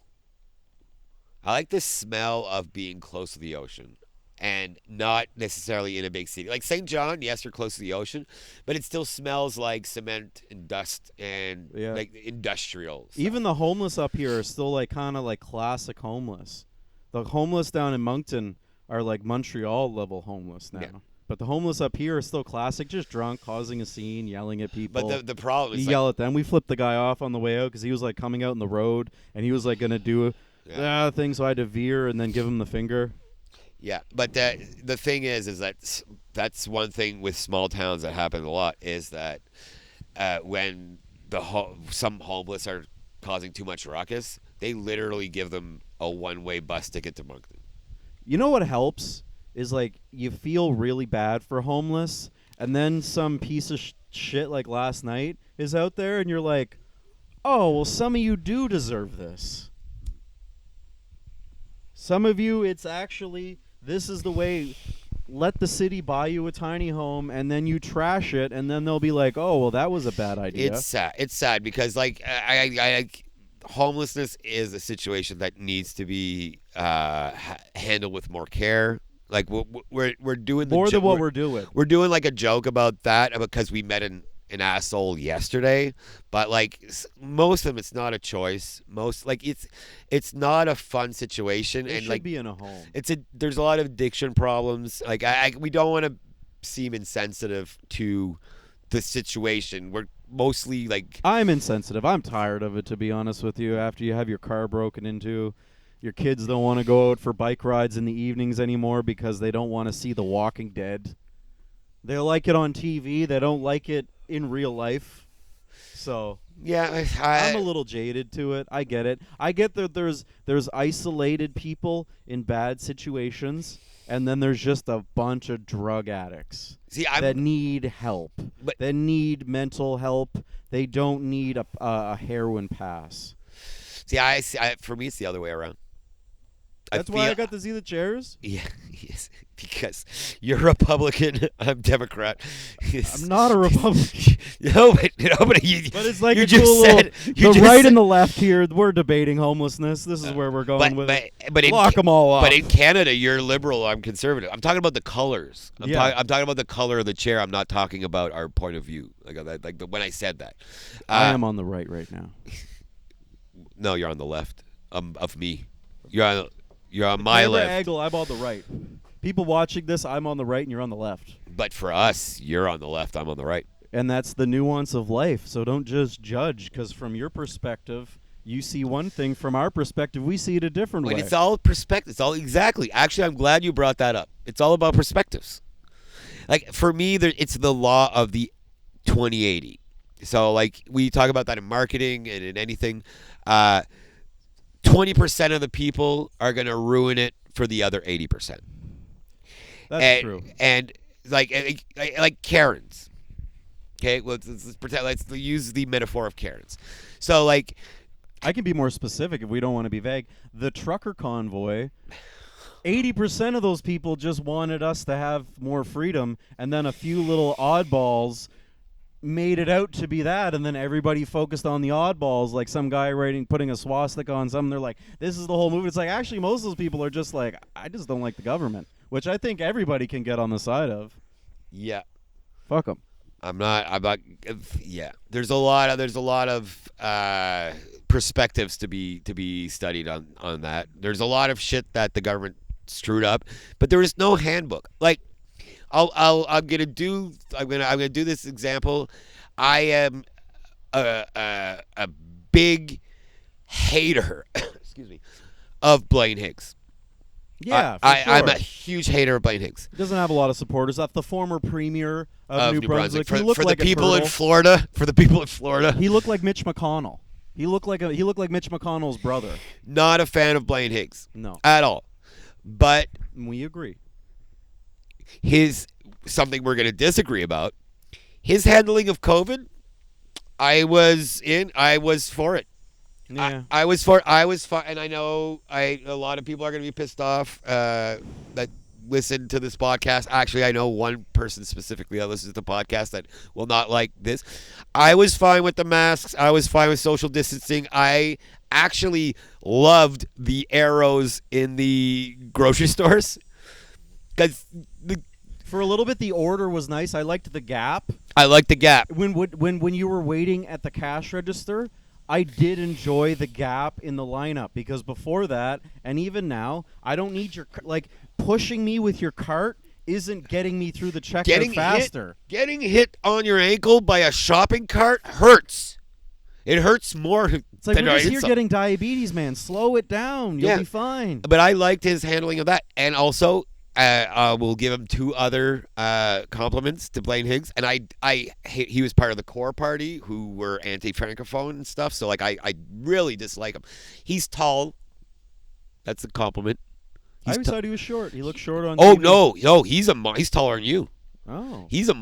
I like the smell of being close to the ocean. And not necessarily in a big city. Like St. John, yes, you're close to the ocean, but it still smells like cement and dust and like industrial stuff. Even the homeless up here are still like kind of like classic homeless. The homeless down in Moncton are like Montreal level homeless now. Yeah. But the homeless up here are still classic, just drunk, causing a scene, yelling at people. But the problem is you yell at them. We flipped the guy off on the way out because he was like coming out in the road and he was like going to do a thing, so I had to veer and then give him the finger. Yeah, but the thing is that that's one thing with small towns that happens a lot is that when some homeless are causing too much ruckus, they literally give them a one-way bus ticket to Moncton. You know what helps is like you feel really bad for homeless, and then some piece of shit like last night is out there, and you're like, oh, well, some of you do deserve this. Some of you, it's actually... This is the way. Let the city buy you a tiny home, and then you trash it, and then they'll be like, "Oh, well, that was a bad idea." It's sad. It's sad because, like, I homelessness is a situation that needs to be handled with more care. Like, we're doing more than what we're doing. We're doing like a joke about that because we met an asshole yesterday, but like most of them, it's not a choice. Most like it's not a fun situation, They and should like be in a home. There's a lot of addiction problems. Like we don't want to seem insensitive to the situation. We're mostly like I'm insensitive. I'm tired of it, to be honest with you. After you have your car broken into, your kids don't want to go out for bike rides in the evenings anymore because they don't want to see The Walking Dead. They like it on TV. They don't like it in real life. So yeah, I'm a little jaded to it. I get it. I get that there's isolated people in bad situations, and then there's just a bunch of drug addicts that need help. That need mental help. They don't need a heroin pass. See, for me, it's the other way around. That's why I got to see the chairs? Yeah, yes, because you're Republican, I'm Democrat. I'm not a Republican. But it's like you a just cool said the right and the left here. We're debating homelessness. This is where we're going with it. But lock them all up. But in Canada, you're liberal. I'm conservative. I'm talking about the colors. I'm talking about the color of the chair. I'm not talking about our point of view. When I said that, I am on the right now. No, you're on the left of me. You're on my left. Angle, I'm on the right. People watching this, I'm on the right and you're on the left. But for us, you're on the left, I'm on the right. And that's the nuance of life. So don't just judge, because from your perspective, you see one thing. From our perspective, we see it a different way. It's all perspective. It's all exactly. Actually, I'm glad you brought that up. It's all about perspectives. Like for me, it's the law of the 20/80. So like we talk about that in marketing and in anything. 20% of the people are going to ruin it for the other 80%. That's true. And like Karens. Okay, let's pretend. Let's use the metaphor of Karens. So like, I can be more specific if we don't want to be vague. The trucker convoy, 80% of those people just wanted us to have more freedom, and then a few little oddballs made it out to be that, and then everybody focused on the oddballs, like some guy putting a swastika on something. They're like, this is the whole movie. It's like, actually, most of those people are just like, I just don't like the government, which I think everybody can get on the side of. yeah, Fuck them. I'm not. Yeah, there's a lot of perspectives to be studied on that. There's a lot of shit that the government screwed up, but there is no handbook. Like, I'm gonna do this example. I am a big hater, excuse me, of Blaine Higgs. Yeah, I'm a huge hater of Blaine Higgs. He doesn't have a lot of supporters. That's the former premier of New Brunswick. For, He looked for like the a people in turtle. Florida, He looked like Mitch McConnell. He looked like Mitch McConnell's brother. not a fan of Blaine Higgs No, at all. But we agree. something we're going to disagree about. His handling of COVID, I was for it. Yeah. I was for, and I know a lot of people are going to be pissed off that listen to this podcast. Actually, I know one person specifically that listens to the podcast that will not like this. I was fine with the masks. I was fine with social distancing. I actually loved the arrows in the grocery stores because For a little bit, the order was nice. I liked the gap. I like the gap. When you were waiting at the cash register, I did enjoy the gap in the lineup, because before that, and even now, I don't need your pushing me with your cart isn't getting me through the checkout faster. Getting hit on your ankle by a shopping cart hurts. It hurts more. It's like, we're just here getting diabetes, man. Slow it down. You'll be fine. But I liked his handling of that, and also we'll give him two other compliments to Blaine Higgs. And he was part of the core party who were anti-francophone and stuff. So I really dislike him. He's tall. That's a compliment. I always thought he was short. He looked short on Oh TV. no, he's taller than you. Oh, He's a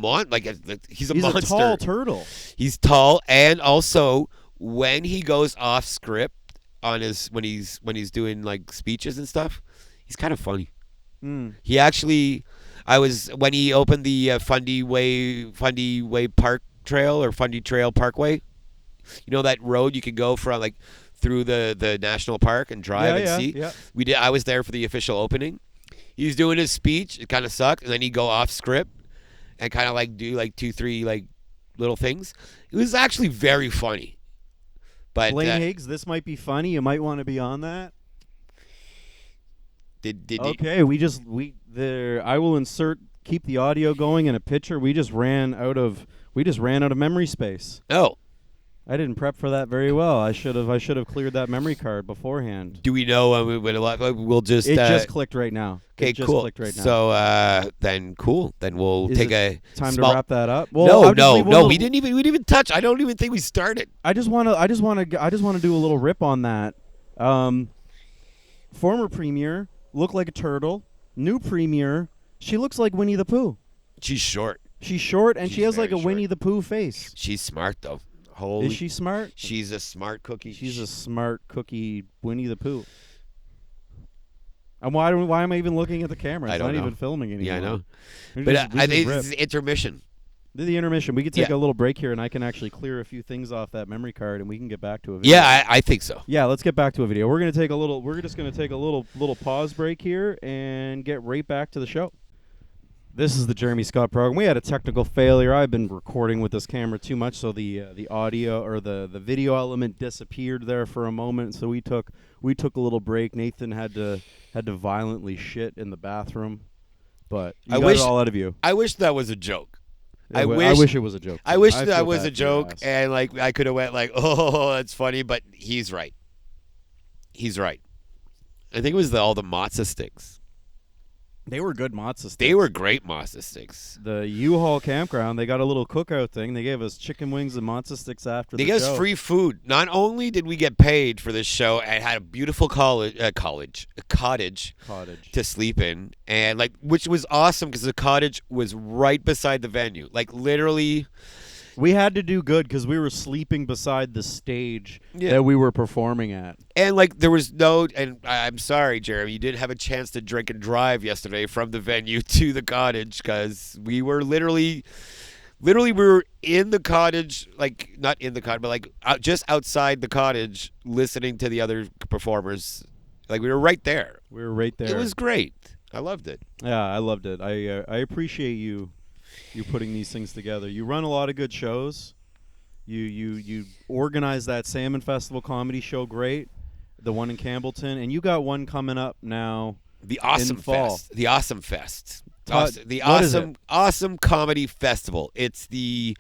he's a monster. a tall turtle. He's tall, and also when he goes off script on when he's doing like speeches and stuff, he's kind of funny. He actually, when he opened the Fundy Way Park Trail or Fundy Trail Parkway, you know that road you can go from through the national park and drive and see. Yeah. I was there for the official opening. He was doing his speech. It kind of sucked, and then he'd go off script and kind of do 2-3 little things. It was actually very funny. But Blaine Higgs, this might be funny. You might want to be on that. Okay, I will keep the audio going in a picture. We just ran out of memory space. Oh. I didn't prep for that very well. I should have cleared that memory card beforehand. Do we know we'll just It just clicked right now. Okay, it just cool. Clicked right now. So then cool. Then we'll Is take it a time small... to wrap that up. Well, no. We didn't even touch. I don't even think we started. I just want to do a little rip on that. Former premier looked like a turtle. New premier, she looks like Winnie the Pooh. She's short. She's short, and she has like a short. Winnie the Pooh face. She's smart though. Is she smart? She's a smart cookie. She's a smart cookie, Winnie the Pooh. And why am I even looking at the camera? It's not even filming anymore. Yeah, I know. But I think this is intermission. The intermission. We could take a little break here, and I can actually clear a few things off that memory card, and we can get back to a video. Yeah, I think so. Yeah, let's get back to a video. We're just gonna take a little pause break here and get right back to the show. This is the Jeremy Scott program. We had a technical failure. I've been recording with this camera too much, so the audio or the video element disappeared there for a moment. So we took a little break. Nathan had to violently shit in the bathroom, but I got it all out of you. I wish that was a joke. I wish it was a joke. Too. I wish that was a joke, and I could have went oh, that's funny, but he's right. He's right. I think it was all the matzo sticks. They were good matzo sticks. They were great matzo sticks. The Youghall Campground, they got a little cookout thing. They gave us chicken wings and matzo sticks after the show. They gave us free food. Not only did we get paid for this show, it had a beautiful cottage to sleep in, and which was awesome because the cottage was right beside the venue. Literally, We had to do good because we were sleeping beside the stage Yeah. that we were performing at. And like there was no, and I'm sorry, Jeremy, you didn't have a chance to drink and drive yesterday from the venue to the cottage because we were literally we were in the cottage, like not in the cottage, but like just outside the cottage, listening to the other performers. Like we were right there. We were right there. It was great. I loved it. Yeah, I loved it. I appreciate you putting these things together. You run a lot of good shows. You organize that Salmon Festival comedy show great, the one in Campbellton, and you got one coming up now. The Awesome in fall. Fest. The Awesome Fest. The what is it? Awesome Comedy Festival. It's the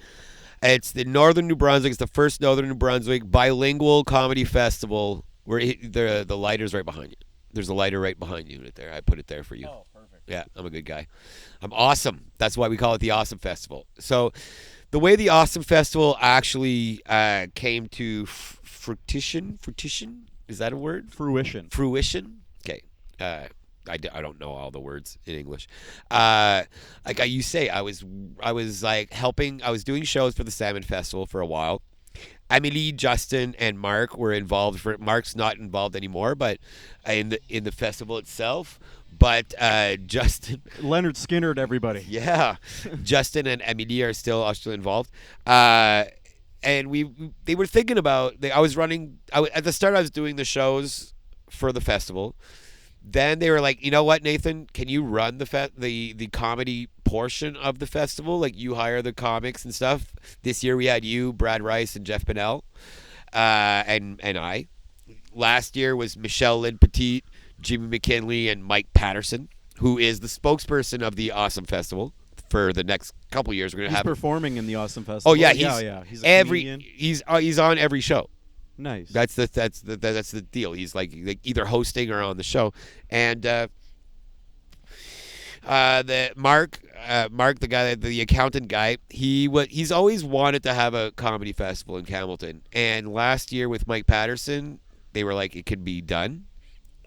Northern New Brunswick. It's the first Northern New Brunswick bilingual comedy festival. Where the lighter's right behind you. There's a lighter right behind you right there. I put it there for you. Oh, perfect. Yeah, I'm a good guy. I'm awesome. That's why we call it the Awesome Festival. So, the way the Awesome Festival actually came to fruition, is that a word? Fruition. Okay. I don't know all the words in English. Like you say, I was like helping. I was doing shows for the Salmon Festival for a while. Amélie, Justin, and Mark were involved. Mark's not involved anymore, but in the festival itself. But Justin, Leonard Skinner, everybody. yeah, Justin and Amélie are still involved. And they were thinking about. I was running. At the start, I was doing the shows for the festival. Then they were like, you know what, Nathan? Can you run the comedy portion of the festival? Like you hire the comics and stuff. This year we had you, Brad Rice, and Jeff Pinnell, and I. Last year was Michelle Lynn Petit, Jimmy McKinley, and Mike Patterson, who is the spokesperson of the Awesome Festival for the next couple years. We're gonna He's have performing in the Awesome Festival. Oh yeah, he's a comedian. He's on every show. Nice. That's the deal. He's like either hosting or on the show, and the Mark, the guy, the accountant guy, he's always wanted to have a comedy festival in Campbellton, and last year with Mike Patterson, they were like it could be done,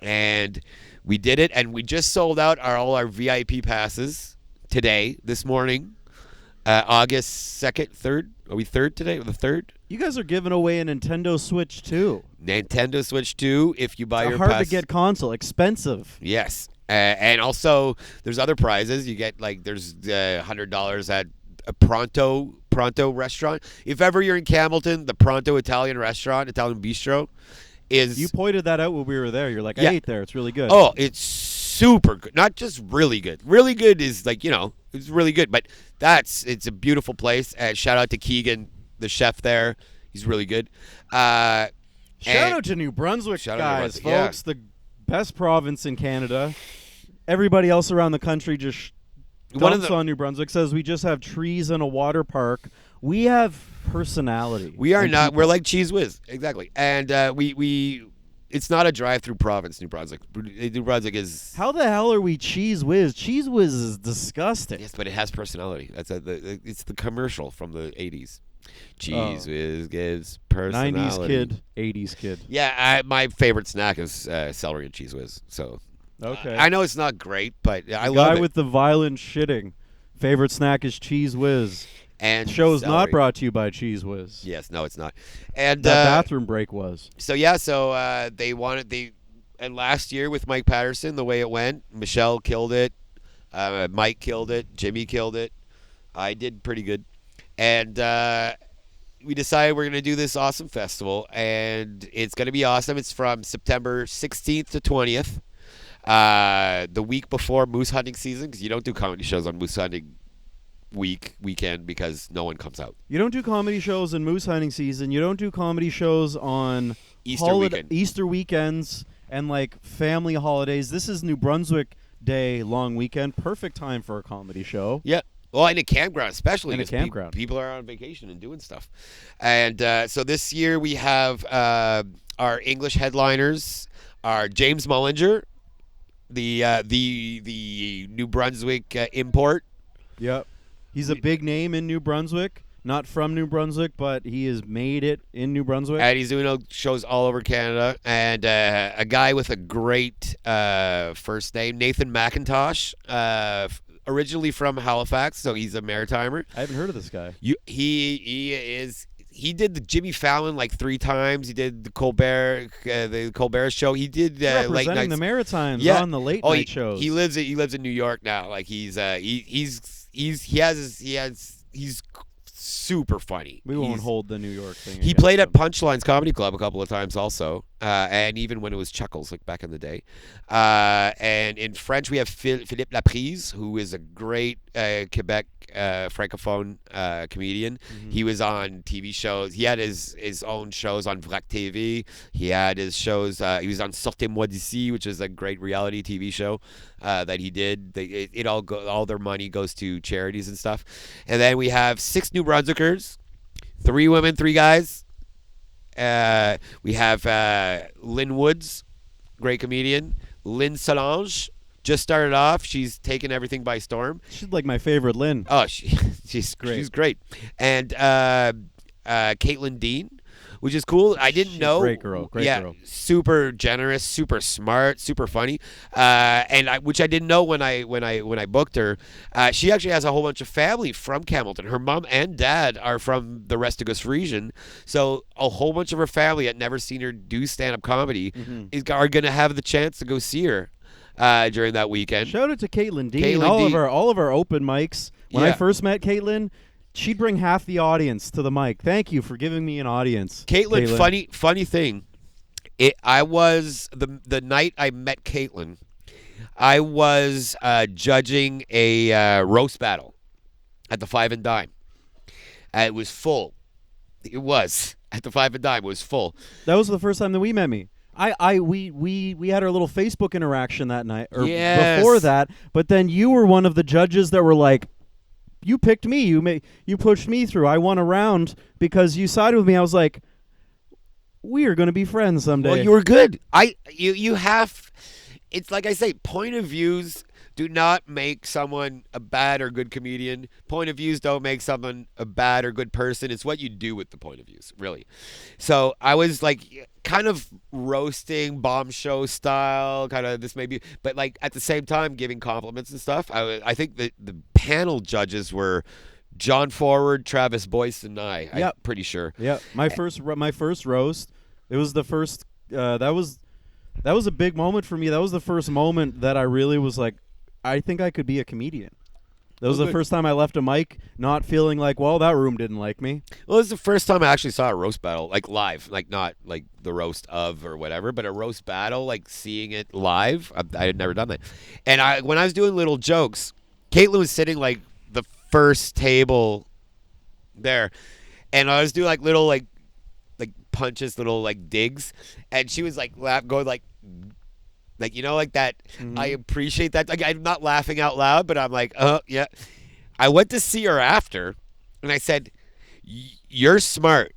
and we did it, and we just sold out all our VIP passes this morning, August 2nd, 3rd. Are we 3rd today? The 3rd? You guys are giving away a Nintendo Switch 2. Nintendo Switch 2, if you buy It's your hard pass. to get console. Expensive. Yes. And also, there's other prizes. You get, like, there's $100 at a Pronto restaurant. If ever you're in Campbellton, the Pronto Italian restaurant, Italian Bistro, is... You pointed that out when we were there. You're like, I Yeah. ate there. It's really good. Oh, it's super good. Not just really good. Really good is, like, it's really good. But it's a beautiful place. Shout out to Keegan, the chef there. He's really good. Shout out to New Brunswick, Shout out to New guys, Brunswick, yeah. folks. The best province in Canada. Everybody else around the country just dumps on New Brunswick, says we just have trees and a water park. We have personality. We are not. We're like Cheese Whiz. Exactly. And we it's not a drive-through province, New Brunswick. New Brunswick is... How the hell are we Cheese Whiz? Cheese Whiz is disgusting. Yes, but it has personality. It's the commercial from the 80s. Cheese Whiz gives personality. 90s kid, 80s kid. Yeah, my favorite snack is celery and Cheese Whiz. So Okay. I know it's not great, but I love Guy it. with the violent shitting. Favorite snack is Cheese Whiz. And Show's celery. not brought to you by Cheese Whiz. Yes, no, it's not. And That bathroom break was. So and last year with Mike Patterson, the way it went, Michelle killed it, Mike killed it, Jimmy killed it. I did pretty good, and we decided we're gonna do this awesome festival, and it's gonna be awesome. It's from September 16th to 20th, the week before moose hunting season, because you don't do comedy shows on moose hunting weekend because no one comes out. You don't do comedy shows in moose hunting season. You don't do comedy shows on Easter weekends and like family holidays. This is New Brunswick Day long weekend. Perfect time for a comedy show. Yeah. Well, in a campground, especially. In a campground. People are on vacation and doing stuff. And so this year we have our English headliners are James Mullinger, the New Brunswick import. Yep. He's a big name in New Brunswick. Not from New Brunswick, but he has made it in New Brunswick. And he's doing shows all over Canada. And a guy with a great first name, Nathan McIntosh, originally from Halifax, so he's a maritimer. I haven't heard of this guy. He did the Jimmy Fallon like 3 times. He did the Colbert show. He did late Representing nights. the Maritimes Yeah. on the late night shows. He lives in New York now. Like he's super funny. We won't hold the New York thing. He against played at him. Punchlines Comedy Club a couple of times also, and even when it was Chuckles, like back in the day. And in French, we have Philippe Laprise, who is a great Quebec francophone comedian. Mm-hmm. He was on TV shows. He had his own shows on Vrac TV. He had his shows. He was on Sortez-moi d'ici, which is a great reality TV show that he did. All their money goes to charities and stuff. And then we have 6 New Brunswickers, 3 women, 3 guys. We have Lynn Woods, great comedian. Lynn Solange just started off. She's taken everything by storm. She's like my favorite Lynn. Oh, she's great. She's great. And Caitlin Dean, which is cool. I didn't know. Great girl. Great girl. Super generous, super smart, super funny. Which I didn't know when I booked her. She actually has a whole bunch of family from Campbellton. Her mom and dad are from the Restigouche region, so a whole bunch of her family had never seen her do stand-up comedy are going to have the chance to go see her during that weekend. Shout out to Caitlin Dean. Caitlin all Dean. of our open mics. When I first met Caitlin, she'd bring half the audience to the mic. Thank you for giving me an audience. Caitlin. Funny thing. I was the night I met Caitlin, I was judging a roast battle at the Five and Dime. It was full. It was at the Five and Dime. It was full. That was the first time that we met me. We had our little Facebook interaction that night or Yes. before that, but then you were one of the judges that were like, you picked me, you pushed me through. I won a round because you sided with me. I was like, we are going to be friends someday. Well, you were good. You have. It's like I say, point of views do not make someone a bad or good comedian. Point of views don't make someone a bad or good person. It's what you do with the point of views, really. So I was like kind of roasting bomb show style, kind of this maybe, but like at the same time giving compliments and stuff. I think that the panel judges were John Forward, Travis Boyce, and I. I'm pretty sure. Yeah, my first roast. It was the first. That was a big moment for me. That was the first moment that I really was like, I think I could be a comedian. That was the first time I left a mic not feeling like, well, that room didn't like me. Well, it was the first time I actually saw a roast battle, like live, like not like the roast of or whatever, but a roast battle, like seeing it live. I had never done that. And when I was doing little jokes, Caitlin was sitting like the first table there, and I was doing like little like punches, little like digs, and she was like going like you know, like that. Mm-hmm. I appreciate that. Like I'm not laughing out loud, but I'm like, oh yeah. I went to see her after, and I said, "You're smart.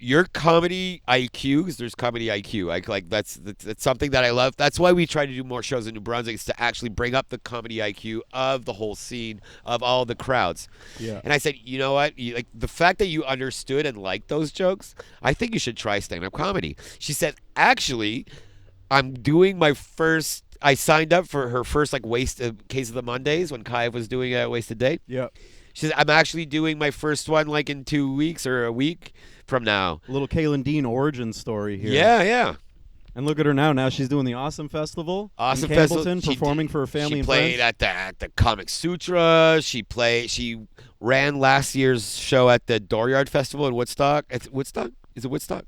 Your comedy IQ, because there's comedy IQ. Like that's something that I love. That's why we try to do more shows in New Brunswick, is to actually bring up the comedy IQ of the whole scene, of all the crowds." Yeah. And I said, you know what? Like the fact that you understood and liked those jokes, I think you should try stand-up comedy. She said, actually, I'm doing my first. I signed up for her first like Case of the Mondays when Kai was doing a Wasted Day. Yeah. She said, I'm actually doing my first one like in 2 weeks or a week from now. A little Caitlin Dean origin story here. Yeah. And look at her now. Now she's doing the Awesome Festival. Awesome in Festival. Campbellton, performing for her family and friends. She played at the Comic Sutra. She ran last year's show at the Dooryard Festival in Woodstock. It's Woodstock? Is it Woodstock?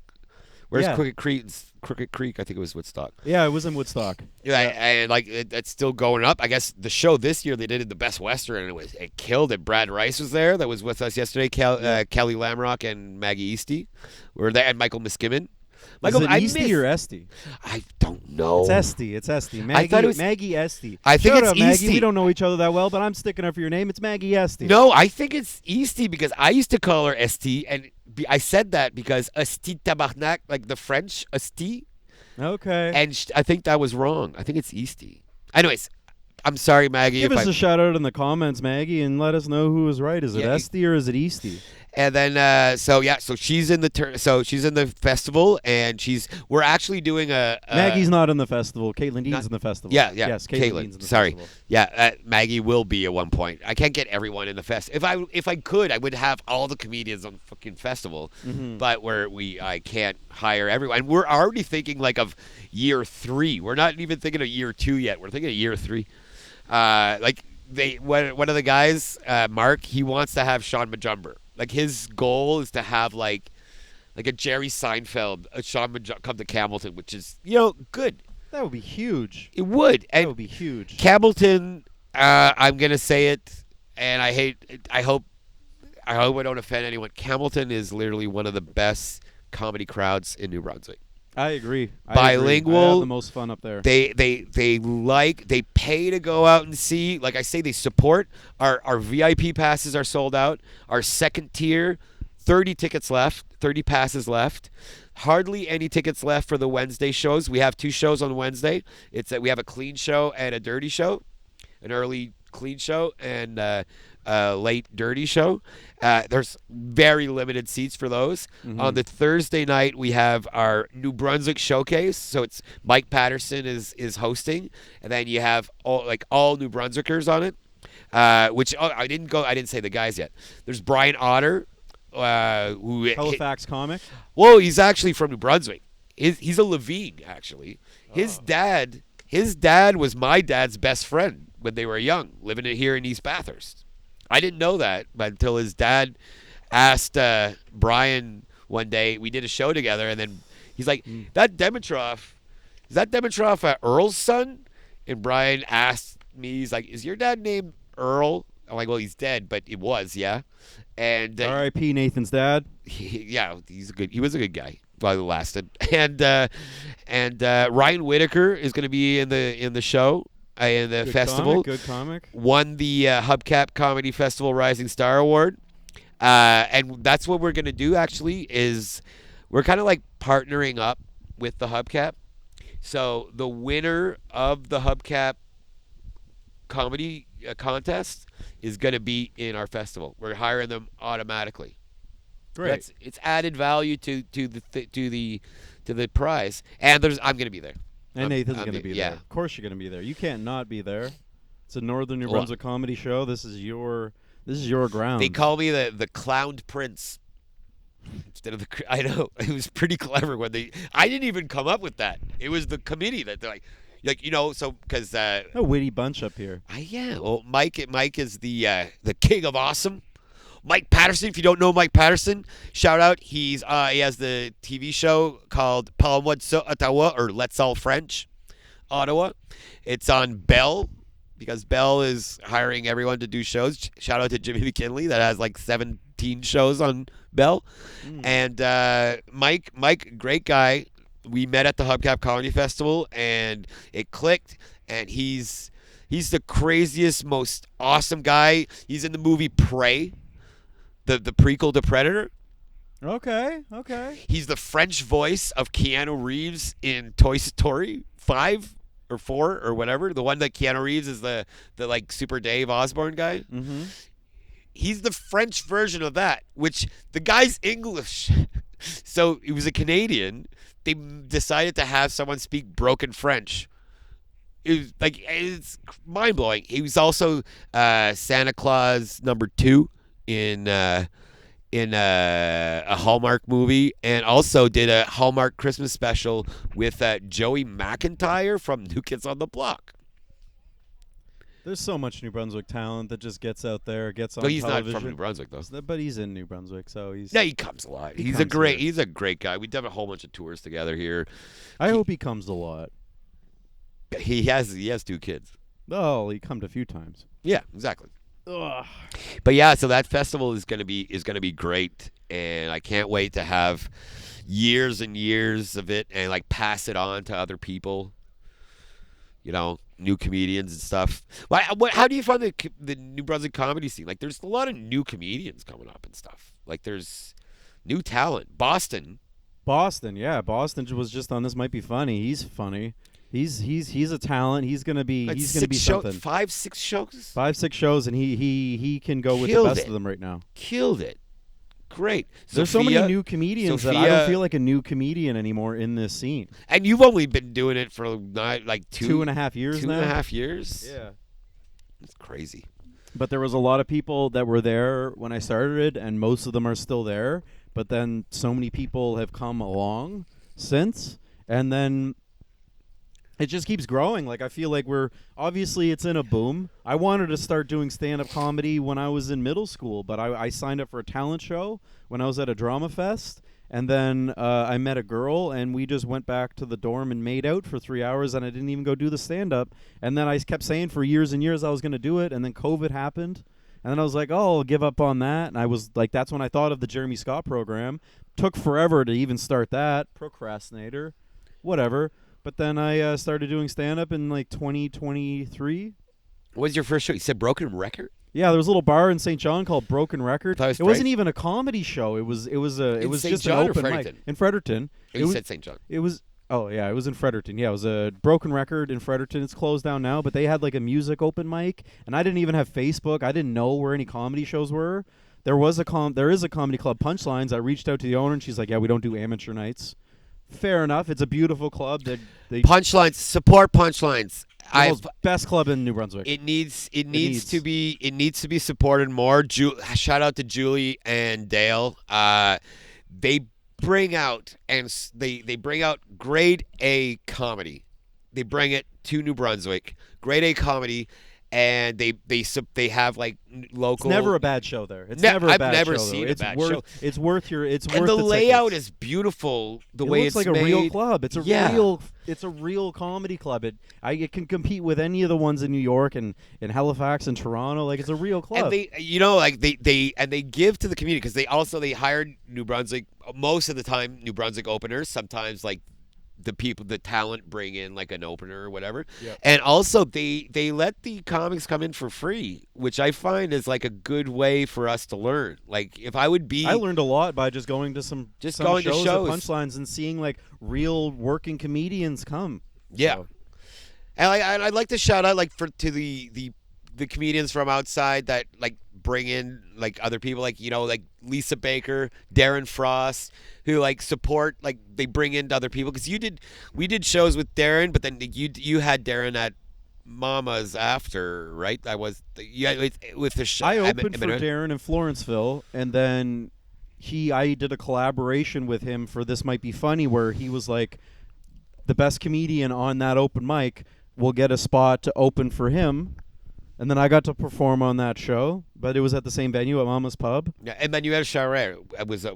Where's Crooked Creek? Crooked Creek, I think it was Woodstock. Yeah, it was in Woodstock. Yeah, and like it's still going up. I guess the show this year they did the Best Western, and it killed it. Brad Rice was there. That was with us yesterday. Kelly Lamrock and Maggie Easty were there, and Michael Miskimen. Is it Easty or Esty? I don't know. It's Esty. It's Esty. Maggie Esty. I think Shout it's out, Maggie. Easty. We don't know each other that well, but I'm sticking up for your name. It's Maggie Esty. No, I think it's Easty because I used to call her Esty, and I said that because Esti Tabarnak, like the French Esti. Okay. And I think that was wrong. I think it's Easty. Anyways, I'm sorry, Maggie. Give us a shout out in the comments, Maggie, and let us know who was right. Is it Esty or is it Easty? And then so she's in the festival, and we're actually doing a Maggie's not in the festival. Caitlin Dean's in the festival. Yeah. Yes, Caitlin. Dean's in the Sorry. festival. Yeah, Maggie will be at one point. I can't get everyone in the fest. If I could, I would have all the comedians on the fucking festival. Mm-hmm. But I can't hire everyone. And we're already thinking like of year 3. We're not even thinking of year 2 yet. We're thinking of year 3. One of the guys, Mark, he wants to have Sean Majumber. Like his goal is to have like a Jerry Seinfeld, a Sean Majumber come to Campbellton, which is good. That would be huge. It would. That would be huge. Campbellton, I'm gonna say it, and I hope I don't offend anyone. Campbellton is literally one of the best comedy crowds in New Brunswick. I agree. Bilingual. I have the most fun up there. They pay to go out and see. Like I say, they support. Our VIP passes are sold out. Our second tier, 30 tickets left, 30 passes left. Hardly any tickets left for the Wednesday shows. We have 2 shows on Wednesday. We have a clean show and a dirty show, an early clean show and late dirty show. There's very limited seats for those. Mm-hmm. On the Thursday night, we have our New Brunswick showcase. So it's Mike Patterson is hosting, and then you have all New Brunswickers on it. I didn't say the guys yet. There's Brian Otter, who Halifax comic. Whoa, he's actually from New Brunswick. He's a Levine actually. His dad was my dad's best friend when they were young, living here in East Bathurst. I didn't know that, but until his dad asked Brian one day. We did a show together, and then he's like, is that Dimitroff Earl's son? And Brian asked me, he's like, is your dad named Earl? I'm like, well, he's dead, but it was, yeah. And R.I.P. Nathan's dad. He was a good guy while it lasted. And Ryan Whitaker is going to be in the show. In the festival. Good comic. Won the Hubcap Comedy Festival Rising Star Award. And that's what we're going to do, actually, is we're kind of like partnering up with the Hubcap. So the winner of the Hubcap Comedy contest is going to be in our festival. We're hiring them automatically. Great. It's added value to the prize. And I'm going to be there. And Nathan's going to be there. Of course you're going to be there. You can't not be there. It's a Northern New Brunswick comedy show. This is your ground. They call me the Clowned Prince instead of I know. It was pretty clever when I didn't even come up with that. It was the committee that they're like so because a witty bunch up here. Yeah. Well, Mike is the king of awesome. Mike Patterson, if you don't know Mike Patterson, shout out. He has the TV show called Parle-moi de ça, Ottawa, or Let's All French, Ottawa. It's on Bell, because Bell is hiring everyone to do shows. Shout out to Jimmy McKinley that has like 17 shows on Bell. And Mike, great guy. We met at the Hubcap Comedy Festival, and it clicked, and he's the craziest, most awesome guy. He's in the movie Prey. The prequel to Predator. Okay. He's the French voice of Keanu Reeves in Toy Story 5 or 4 or whatever. The one that Keanu Reeves is the like Super Dave Osborne guy. Mm-hmm. He's the French version of that, which the guy's English. So he was a Canadian. They decided to have someone speak broken French. It's mind blowing. He was also Santa Claus #2. In a Hallmark movie, and also did a Hallmark Christmas special with Joey McIntyre from New Kids on the Block. There's so much New Brunswick talent that just gets out there, gets on But he's television. not from New Brunswick, though. But he's in New Brunswick, so he's... Yeah, he comes a lot. He's a great guy. We've done a whole bunch of tours together here. I hope he comes a lot. He has 2 kids. Oh, he come a few times. Yeah, exactly. Ugh. But yeah, so that festival is gonna be great, and I can't wait to have years and years of it and like pass it on to other people. New comedians and stuff. How do you find the New Brunswick comedy scene? Like, there's a lot of new comedians coming up and stuff. Like, there's new talent. Boston, yeah. Boston was just on This Might Be Funny. He's funny. He's a talent. He's gonna be something. 5-6 shows. 5-6 shows, and he can go with the best of them right now. Killed it. great. There's so many Sophia- new comedians that I Sophia- don't feel like a new comedian anymore in this scene. And you've only been doing it for like 2.5 years two now. 2.5 years. Yeah. It's crazy. But there was a lot of people that were there when I started, and most of them are still there. But then so many people have come along since, and then it just keeps growing. Like, I feel like obviously it's in a boom. I wanted to start doing stand-up comedy when I was in middle school, but I signed up for a talent show when I was at a drama fest. And then I met a girl, and we just went back to the dorm and made out for 3 hours, and I didn't even go do the stand-up. And then I kept saying for years and years I was going to do it, and then COVID happened. And then I was like, oh, I'll give up on that. And I was like, that's when I thought of the Jeremy Scott program. Took forever to even start that. Procrastinator. Whatever. But then I started doing stand-up in like 2023. What was your first show? You said Broken Record? Yeah, there was a little bar in St. John called Broken Record. It was It wasn't even a comedy show. It was St. just John an or open mic Fredericton? in Fredericton. Oh, It you was said St. John. it was oh yeah, it was in Fredericton. Yeah, it was a Broken Record in Fredericton. It's closed down now, but they had like a music open mic, and I didn't even have Facebook. I didn't know where any comedy shows were. There is a comedy club, Punchlines. I reached out to the owner, and she's like, "Yeah, we don't do amateur nights." Fair enough. It's a beautiful club. They Punchlines. Support Punchlines. best club in New Brunswick. It needs to be supported more. Shout out to Julie and Dale. They bring out they bring out grade A comedy. They bring it to New Brunswick. Grade A comedy, and they have like local. It's never a bad show there. It's never a bad show. I've never seen a bad show. It's worth your. It's and worth the layout tickets. is beautiful. The It way looks it's like made. a real club. It's a Yeah. It's a real comedy club. It can compete with any of the ones in New York and in Halifax and Toronto. Like, it's a real club. And they give to the community because they hired New Brunswick most of the time. New Brunswick openers. Sometimes like the talent bring in like an opener or whatever. Yep. And also they let the comics come in for free, which I find is like a good way for us to learn. Like if I learned a lot by just going to some going to shows shows. at Punchlines and seeing like real working comedians come. Yeah. So. And I'd like to shout out to the comedians from outside that like bring in like other people like like Lisa Baker, Darren Frost, who like support, like they bring in other people because we did shows with Darren, but then you had Darren at Mama's after, right? With the show. I opened for Darren in Florenceville, and then I did a collaboration with him for This Might Be Funny, where he was like the best comedian on that open mic will get a spot to open for him. And then I got to perform on that show, but it was at the same venue at Mama's Pub. Yeah, and then you had Charest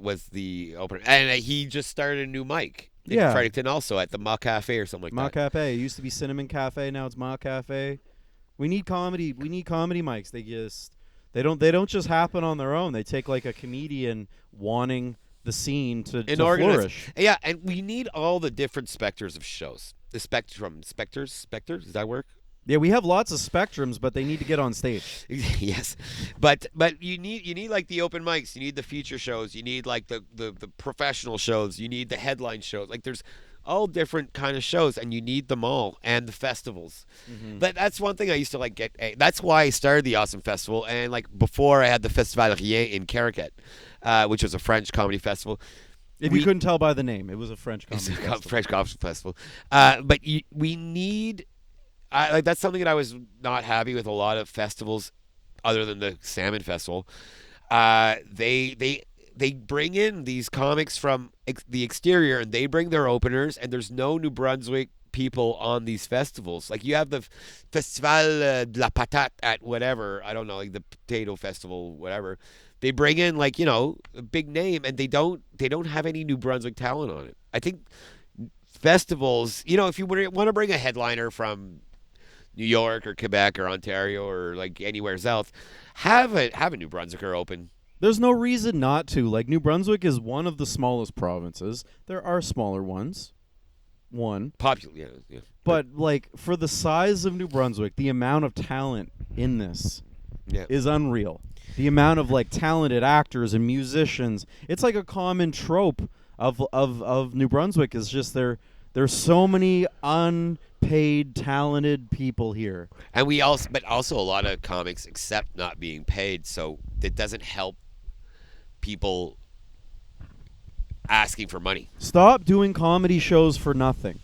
was the opener, and he just started a new mic in Yeah. Fredericton also at the Ma Cafe or something like Ma that. Cafe. It used to be Cinnamon Cafe, now it's Ma Cafe. We need comedy. We need comedy mics. They don't just happen on their own. They take like a comedian wanting the scene to flourish. Yeah, and we need all the different specters of shows. The specters, does that work? Yeah, we have lots of spectrums, but they need to get on stage. Yes, but you need like the open mics, you need the feature shows, you need like the professional shows, you need the headline shows. Like there's all different kind of shows, and you need them all, and the festivals. Mm-hmm. That's one thing I used to like get. That's why I started the Awesome Festival, and like before I had the Festival Rien in Caracat, which was a French comedy festival. If you couldn't tell by the name, it was a French comedy festival. French comedy festival. But we need. That's something that I was not happy with a lot of festivals, other than the Salmon Festival. They bring in these comics from the exterior, and they bring their openers, and there's no New Brunswick people on these festivals. Like you have the Festival de la Patate at whatever, I don't know, like the Potato Festival, whatever. They bring in like a big name, and they don't have any New Brunswick talent on it. I think festivals, if you want to bring a headliner from New York or Quebec or Ontario or like anywhere else, have a New Brunswicker open. There's no reason not to. Like, New Brunswick is one of the smallest provinces. There are smaller ones. Popular, yeah. But like for the size of New Brunswick, the amount of talent in this is unreal. The amount of like talented actors and musicians. It's like a common trope of New Brunswick is just there's so many unpaid talented people here. And but also a lot of comics accept not being paid, so it doesn't help people asking for money. Stop doing comedy shows for nothing.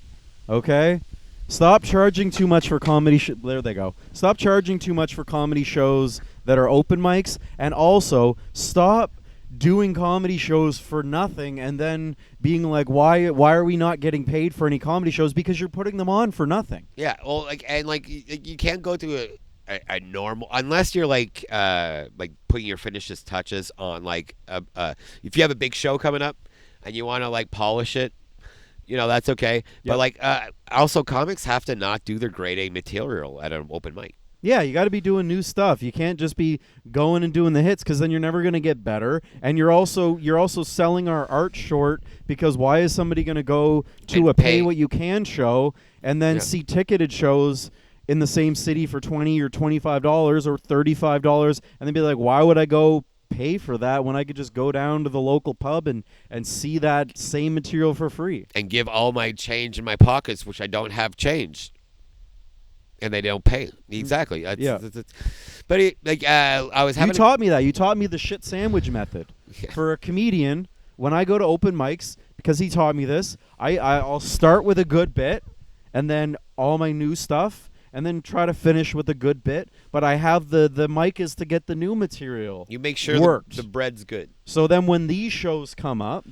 Okay? Stop charging too much for comedy there they go. Stop charging too much for comedy shows that are open mics, and also stop doing comedy shows for nothing and then being like, why are we not getting paid for any comedy shows? Because you're putting them on for nothing. Yeah, well, you can't go to a normal, unless you're like putting your finishes touches on if you have a big show coming up and you want to like polish it, that's okay. Yep. But also comics have to not do their grade A material at an open mic. Yeah, you got to be doing new stuff. You can't just be going and doing the hits, because then you're never going to get better. And you're also selling our art short, because why is somebody going to go to a pay what you can show and then see ticketed shows in the same city for $20 or $25 or $35 and then be like, why would I go pay for that when I could just go down to the local pub and see that same material for free? And give all my change in my pockets, which I don't have change. And they don't pay. Exactly. But I was having. You taught me that. You taught me the shit sandwich method. Yeah. For a comedian, when I go to open mics, because he taught me this, I'll start with a good bit, and then all my new stuff, and then try to finish with a good bit. But I have the mic is to get the new material. You make sure the bread's good. So then when these shows come up,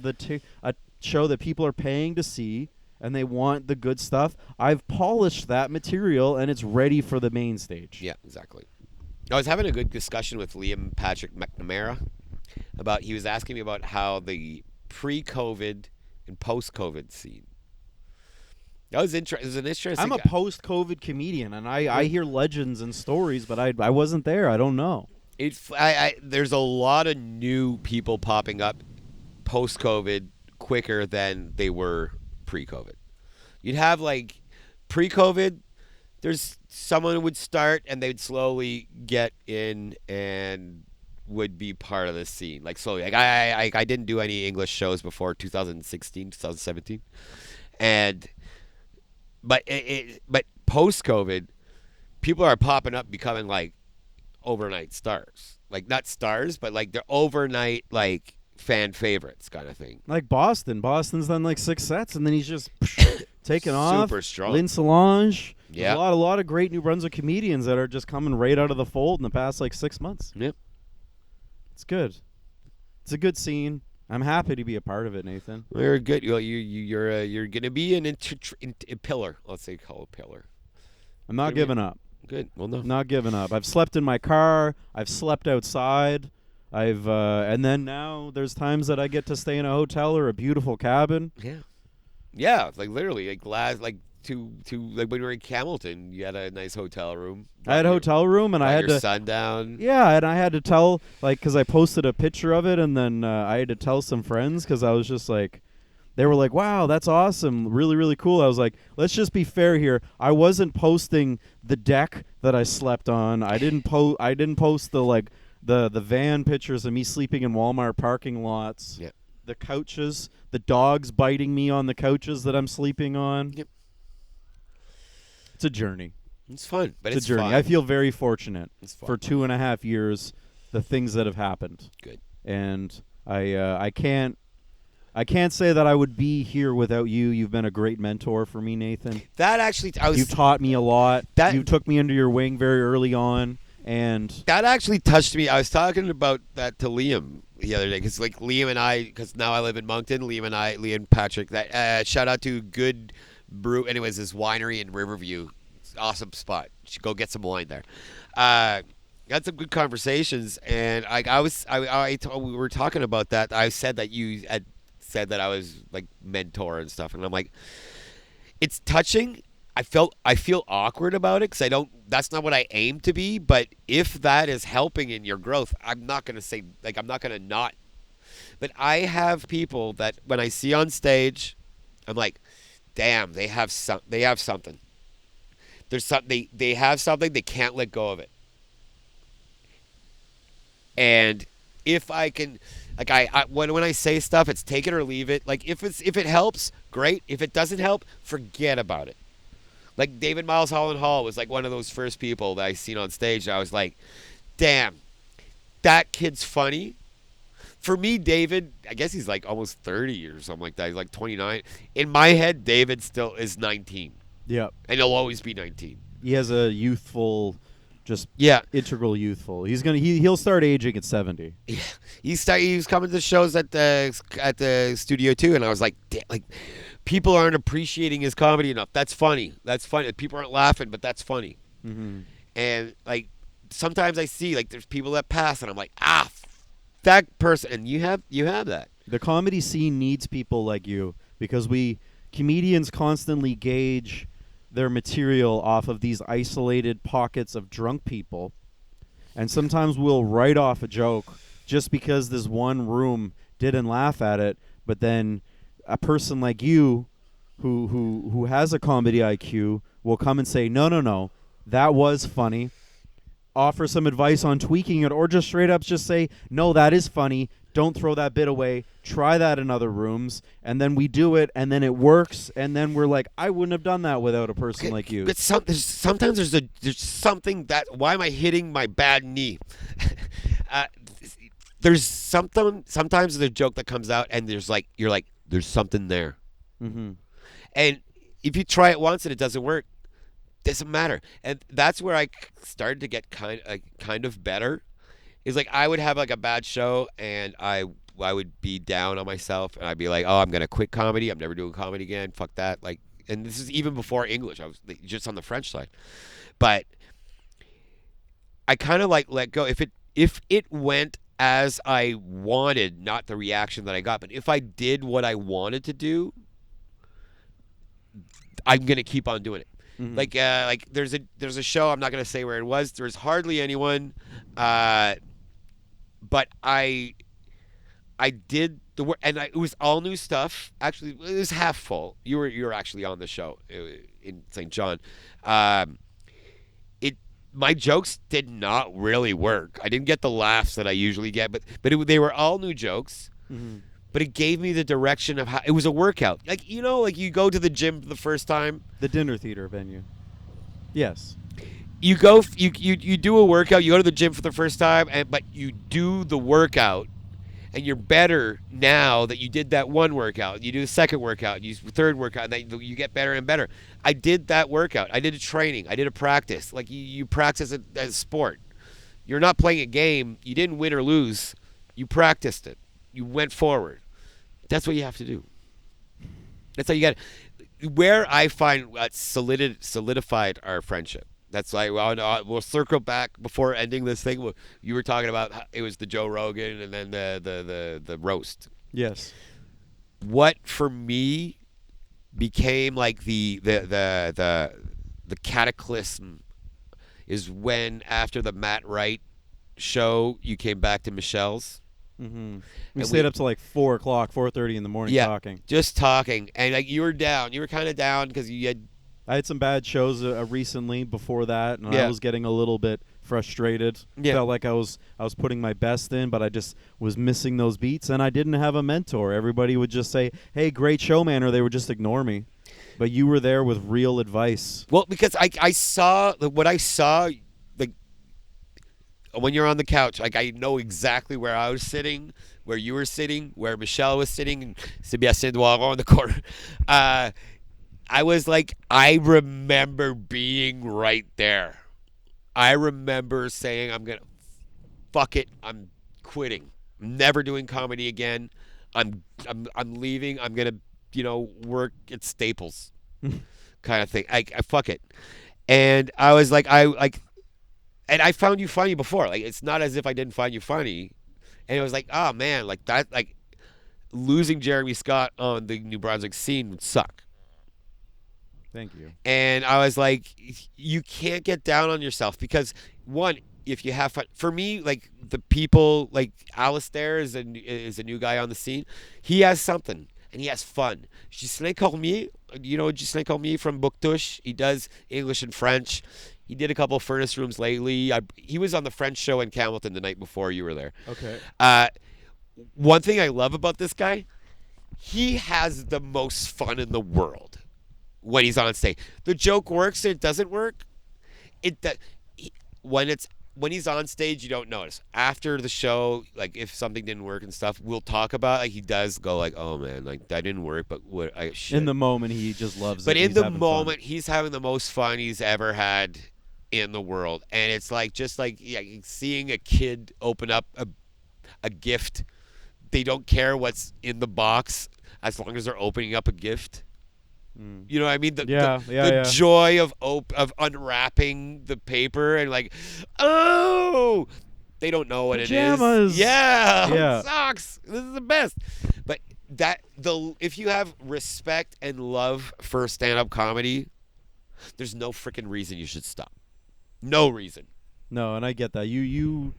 a show that people are paying to see, and they want the good stuff, I've polished that material, and it's ready for the main stage. Yeah, exactly. I was having a good discussion with Liam Patrick McNamara he was asking me about how the pre-COVID and post-COVID scene. That was interesting. It was an interesting. I'm a post-COVID comedian, and I hear legends and stories, but I wasn't there. I don't know. There's a lot of new people popping up post-COVID quicker than they were pre-COVID. You'd have pre-COVID, there's someone who would start and they'd slowly get in and would be part of the scene. Slowly. I didn't do any English shows before 2016, 2017. But post-COVID, people are popping up becoming overnight stars. Not stars, but they're overnight fan favorites kind of thing. Like Boston. Boston's done 6 sets, and then he's just taken off. Super strong. Lynn Solange. Yeah. A lot of great New Brunswick comedians that are just coming right out of the fold in the past 6 months. Yep. It's good. It's a good scene. I'm happy to be a part of it, Nathan. You're good. You're gonna be a pillar. Let's say call a pillar. I'm not giving up. Good. Well, no. Not giving up. I've slept in my car. I've slept outside. And then now there's times that I get to stay in a hotel or a beautiful cabin. Yeah. Literally, when we were in Camelton, you had a nice hotel room. I had a hotel room, and I had your to sundown. Yeah, and I had to tell because I posted a picture of it, and then I had to tell some friends because I was just they were like, "Wow, that's awesome, really, really cool." I was like, "Let's just be fair here. I wasn't posting the deck that I slept on. I didn't post the van pictures of me sleeping in Walmart parking lots. Yep. The couches, the dogs biting me on the couches that I'm sleeping on. Yep. It's a journey. It's fun, but it's a journey. fun. I feel very fortunate for 2.5 years, the things that have happened. Good. And I can't say that I would be here without you. You've been a great mentor for me, Nathan. That actually, you taught me a lot. You took me under your wing very early on. And that actually touched me. I was talking about that to Liam the other day because Liam and I, because now I live in Moncton. Liam and Patrick. That shout out to Good Brew. Anyways, this winery in Riverview, it's an awesome spot. You should go get some wine there. Got some good conversations, and we were talking about that. I said that you had said that I was mentor and stuff, and I'm like, it's touching. I feel awkward about it because that's not what I aim to be. But if that is helping in your growth, I'm not gonna say I'm not gonna not. But I have people that when I see on stage, I'm like, damn, they have something. There's something they have something they can't let go of it. And if I can, when I say stuff, it's take it or leave it. If it helps, great. If it doesn't help, forget about it. David Miles Holland Hall was one of those first people that I seen on stage. I was like, damn, that kid's funny. for me, David, I guess he's like almost 30 or something like that. He's like 29. In my head, David still is 19. Yeah. And he'll always be 19. He has a youthful, just Yeah. integral youthful. He'll start aging at 70. Yeah. He was coming to shows at the studio too, and I was like, people aren't appreciating his comedy enough. That's funny. That's funny. People aren't laughing, but that's funny. Mm-hmm. And like sometimes I see like there's people that pass, and I'm like, that person, and you have that. The comedy scene needs people like you because comedians constantly gauge their material off of these isolated pockets of drunk people, and sometimes we'll write off a joke just because this one room didn't laugh at it, but then a person like you who has a comedy IQ will come and say, no, that was funny, offer some advice on tweaking it, or just straight up just say, no, that is funny, don't throw that bit away, try that in other rooms, and then we do it, and then it works, and then we're like, I wouldn't have done that without a person like you. But sometimes there's something that, why am I hitting my bad knee? There's sometimes there's a joke that comes out, and you're like, there's something there. Mm-hmm. And if you try it once and it doesn't work, doesn't matter. And that's where I started to get kind of better. Is like I would have like a bad show, and I would be down on myself, and I'd be like, oh, I'm gonna quit comedy. I'm never doing comedy again. Fuck that. Like, and this is even before English. I was just on the French side, but I kind of like let go. If it went as I wanted, not the reaction that I got, but if I did what I wanted to do, I'm gonna keep on doing it. Mm-hmm. Like there's a show, I'm not gonna say where it was. There's hardly anyone, but I did the work, and it was all new stuff. Actually, it was half full. You were actually on the show in St. John. My jokes did not really work. I didn't get the laughs that I usually get, but they were all new jokes. Mm-hmm. But it gave me the direction of how it was a workout. Like, you know, like you go to the gym for the first time. The dinner theater venue. Yes. You go, you do a workout. You go to the gym for the first time, but you do the workout, and you're better now that you did that one workout. You do the second workout, you do the third workout, and then you get better and better. I did that workout. I did a training. I did a practice. Like you practice it as a sport. You're not playing a game. You didn't win or lose. You practiced it. You went forward. That's what you have to do. That's how you got it. Where I find what solidified our friendship. That's why we'll circle back before ending this thing. You were talking about how it was the Joe Rogan and then the roast. Yes. What for me became like the cataclysm is when after the Matt Wright show you came back to Michelle's. Mm-hmm. We stayed up till like 4 o'clock, 4:30 in the morning talking. Just talking, and like you were down. You were kind of down because I had some bad shows recently before that, and I was getting a little bit frustrated. Yeah. Felt like I was putting my best in, but I just was missing those beats, and I didn't have a mentor. Everybody would just say, "Hey, great show, man," or they would just ignore me. But you were there with real advice. Well, because I saw what I saw, like when you're on the couch, like I know exactly where I was sitting, where you were sitting, where Michelle was sitting, and Sébastien Doiron in the corner. I was like, I remember being right there. I remember saying, fuck it, I'm quitting. I'm never doing comedy again. I'm leaving. I'm gonna, work at Staples, kind of thing. I fuck it. And I was like, and I found you funny before. Like, it's not as if I didn't find you funny. And it was like, oh man, like that, like losing Jeremy Scott on the New Brunswick scene would suck. Thank you. And I was like, you can't get down on yourself because, one, if you have fun. For me, like the people, like Alistair is a new guy on the scene. He has something and he has fun. Ghislain Cormier, Ghislain Cormier from Bouctouche. He does English and French. He did a couple of furnace rooms lately. He was on the French show in Campbellton the night before you were there. Okay. One thing I love about this guy, he has the most fun in the world. When he's on stage, the joke works. It doesn't work. When it's when he's on stage, you don't notice. After the show, like if something didn't work and stuff, we'll talk about. Like he does go like, "Oh man, like that didn't work," but what I shit. In the moment, he just loves But it. in He's the having moment, he's having the most fun he's ever had in the world, and it's like just like seeing a kid open up a gift. They don't care what's in the box as long as they're opening up a gift. You know what I mean? The joy of unwrapping the paper and like, oh, they don't know what Pajamas. it is. Yeah, Yeah. socks. This is the best. But if you have respect and love for stand-up comedy, there's no freaking reason you should stop. No reason. No, and I get that. You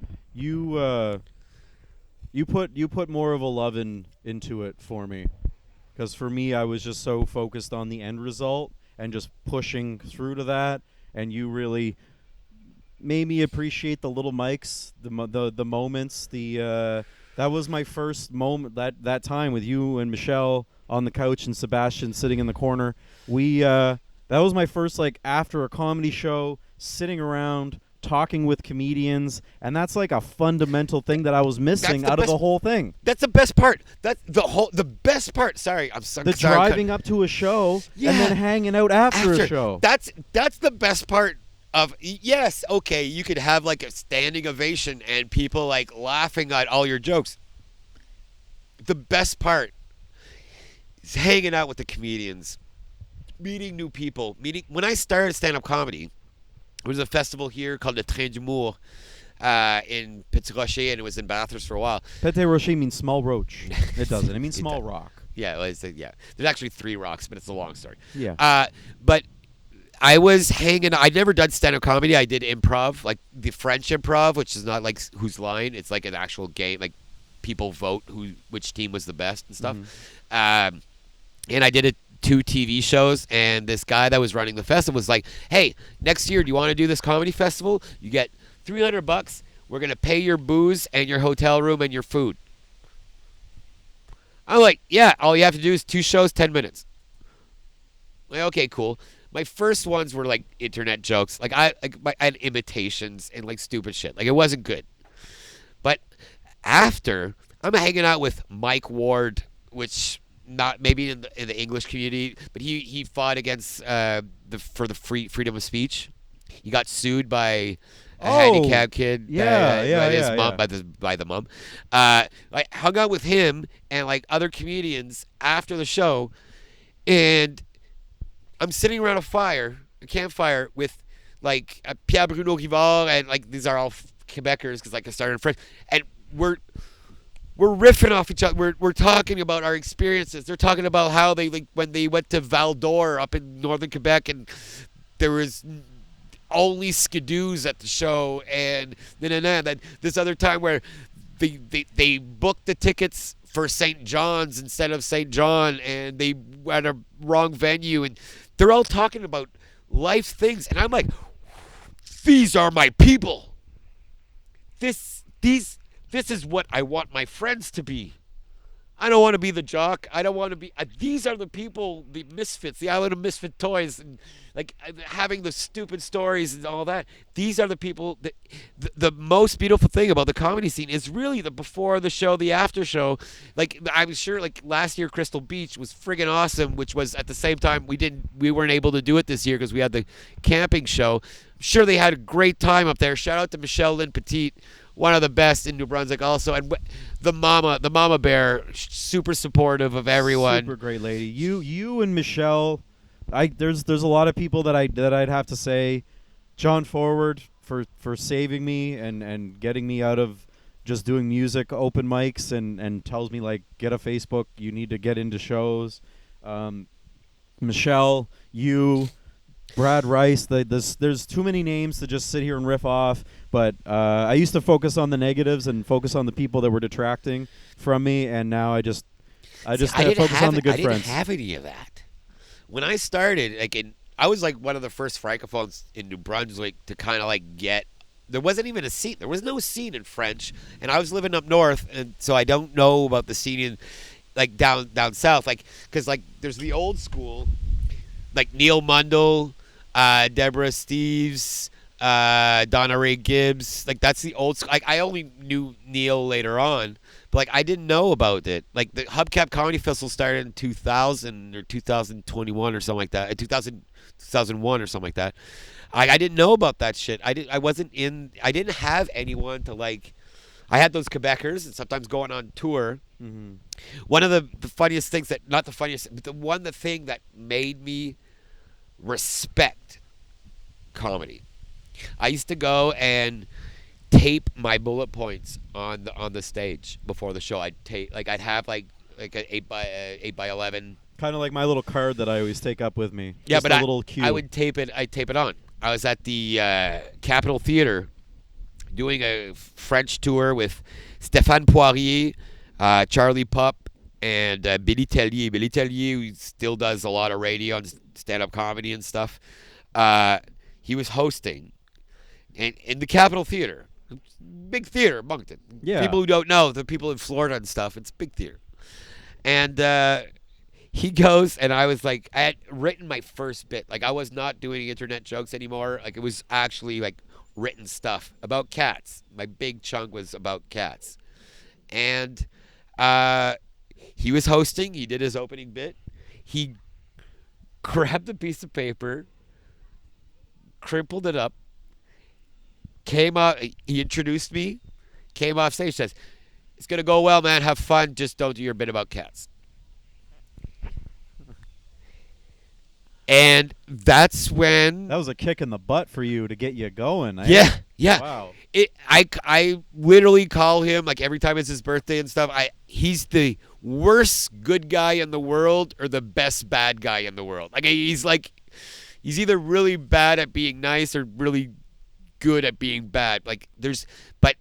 put more of a love into it for me. Because for me, I was just so focused on the end result and just pushing through to that. And you really made me appreciate the little mics, the moments. That was my first moment that time with you and Michelle on the couch and Sebastian sitting in the corner. That was my first like after a comedy show sitting around talking with comedians, and that's like a fundamental thing that I was missing out of the whole thing. That's the best part. That's the best part. Sorry, I'm sorry. The driving up to a show and then hanging out after a show. That's the best part of yes, okay, you could have like a standing ovation and people like laughing at all your jokes. The best part is hanging out with the comedians, meeting new people, when I started stand-up comedy. There was a festival here called the Train d'Humour in Petit Rocher, and it was in Bathurst for a while. Petit Rocher means small roach. It doesn't. It means small rock. Yeah, yeah. There's actually 3 rocks, but it's a long story. Yeah. But I was hanging. I'd never done stand-up comedy. I did improv, like the French improv, which is not like Whose Line. It's like an actual game. Like people vote which team was the best and stuff. Mm-hmm. And I did it. 2 TV shows, and this guy that was running the festival was like, "Hey, next year, do you want to do this comedy festival? You get $300. We're gonna pay your booze and your hotel room and your food." I'm like, "Yeah, all you have to do is 2 shows, 10 minutes." Like, okay, cool. My first ones were like internet jokes, like I had imitations and like stupid shit. Like it wasn't good. But after, I'm hanging out with Mike Ward, which. Not maybe in the English community, but he fought against for the freedom of speech. He got sued by a handicapped kid. By the mom. I hung out with him and like other comedians after the show, and I'm sitting around a campfire with like Pierre Bruno Rivard, and like these are all Quebecers because like I started in French, and we're riffing off each other. We're talking about our experiences. They're talking about how they like when they went to Val d'Or up in northern Quebec, and there was only skidoos at the show, and then this other time where they booked the tickets for St. John's instead of St. John, and they had a wrong venue, and they're all talking about life things, and I'm like, these are my people. This is what I want my friends to be. I don't want to be the jock. I don't want to be. These are the people, the misfits, the island of misfit toys, and like having the stupid stories and all that. These are the people. The most beautiful thing about the comedy scene is really the before the show, the after show. Like I'm sure, like last year, Crystal Beach was friggin' awesome, which was at the same time we weren't able to do it this year because we had the camping show. I'm sure they had a great time up there. Shout out to Michelle Lynn Petit. One of the best in New Brunswick also, and the mama bear, super supportive of everyone. Super great lady. You and Michelle, there's a lot of people that I'd have to say, John Forward for saving me and getting me out of just doing music open mics and tells me like get a Facebook, you need to get into shows. Michelle, you. Brad Rice, there's too many names to just sit here and riff off, but I used to focus on the negatives and focus on the people that were detracting from me, and now I just focus on the good friends. I didn't have any of that. When I started, I was like one of the first francophones in New Brunswick to kind of like get. There wasn't even a scene. There was no scene in French, and I was living up north, and so I don't know about the scene in like down south, like because like there's the old school, like Neil Mundell. Deborah Steves, Donna Ray Gibbs. Like that's the old school. Like I only knew Neil later on, but like I didn't know about it. Like the Hubcap Comedy Festival started in 2000 or 2021 or something like that. 2001 or something like that. I didn't know about that shit. I didn't have anyone to like. I had those Quebecers and sometimes going on tour. Mm-hmm. One of the funniest things that, not the funniest, but the thing that made me respect comedy. I used to go and tape my bullet points on the stage before the show. I'd have like an 8x11. Kind of like my little card that I always take up with me. Yeah, Just but a little cue. I'd tape it on. I was at the Capitol Theater doing a French tour with Stéphane Poirier, Charlie Pupp, and Billy Tellier. Billy Tellier, who still does a lot of radio and stand-up comedy and stuff. He was hosting in the Capitol Theater. Big theater, Moncton. Yeah. People who don't know, the people in Florida and stuff, it's a big theater. And he goes, and I was like, I had written my first bit. Like, I was not doing internet jokes anymore. Like, it was actually, like, written stuff about cats. My big chunk was about cats. And he was hosting. He did his opening bit. He grabbed a piece of paper, crumpled it up, came out. He introduced me, came off stage, says, "It's going to go well, man. Have fun. Just don't do your bit about cats." And that's when... That was a kick in the butt for you to get you going. Yeah, yeah. Wow. I literally call him, like, every time it's his birthday and stuff, he's the worst good guy in the world or the best bad guy in the world. Like, he's either really bad at being nice or really good at being bad. But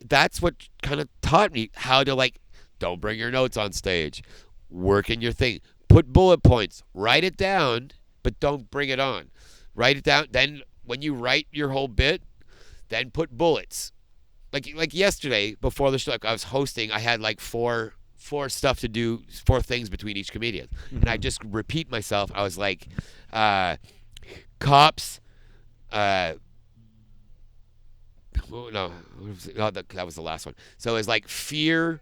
that's what kind of taught me how to, like, don't bring your notes on stage. Work in your thing. Put bullet points. Write it down, but don't bring it on. Write it down. Then when you write your whole bit, then put bullets. Like yesterday before the show, like I was hosting, I had like four stuff to do, 4 things between each comedian, and I just repeat myself. I was like, cops. That was the last one. So it was like fear.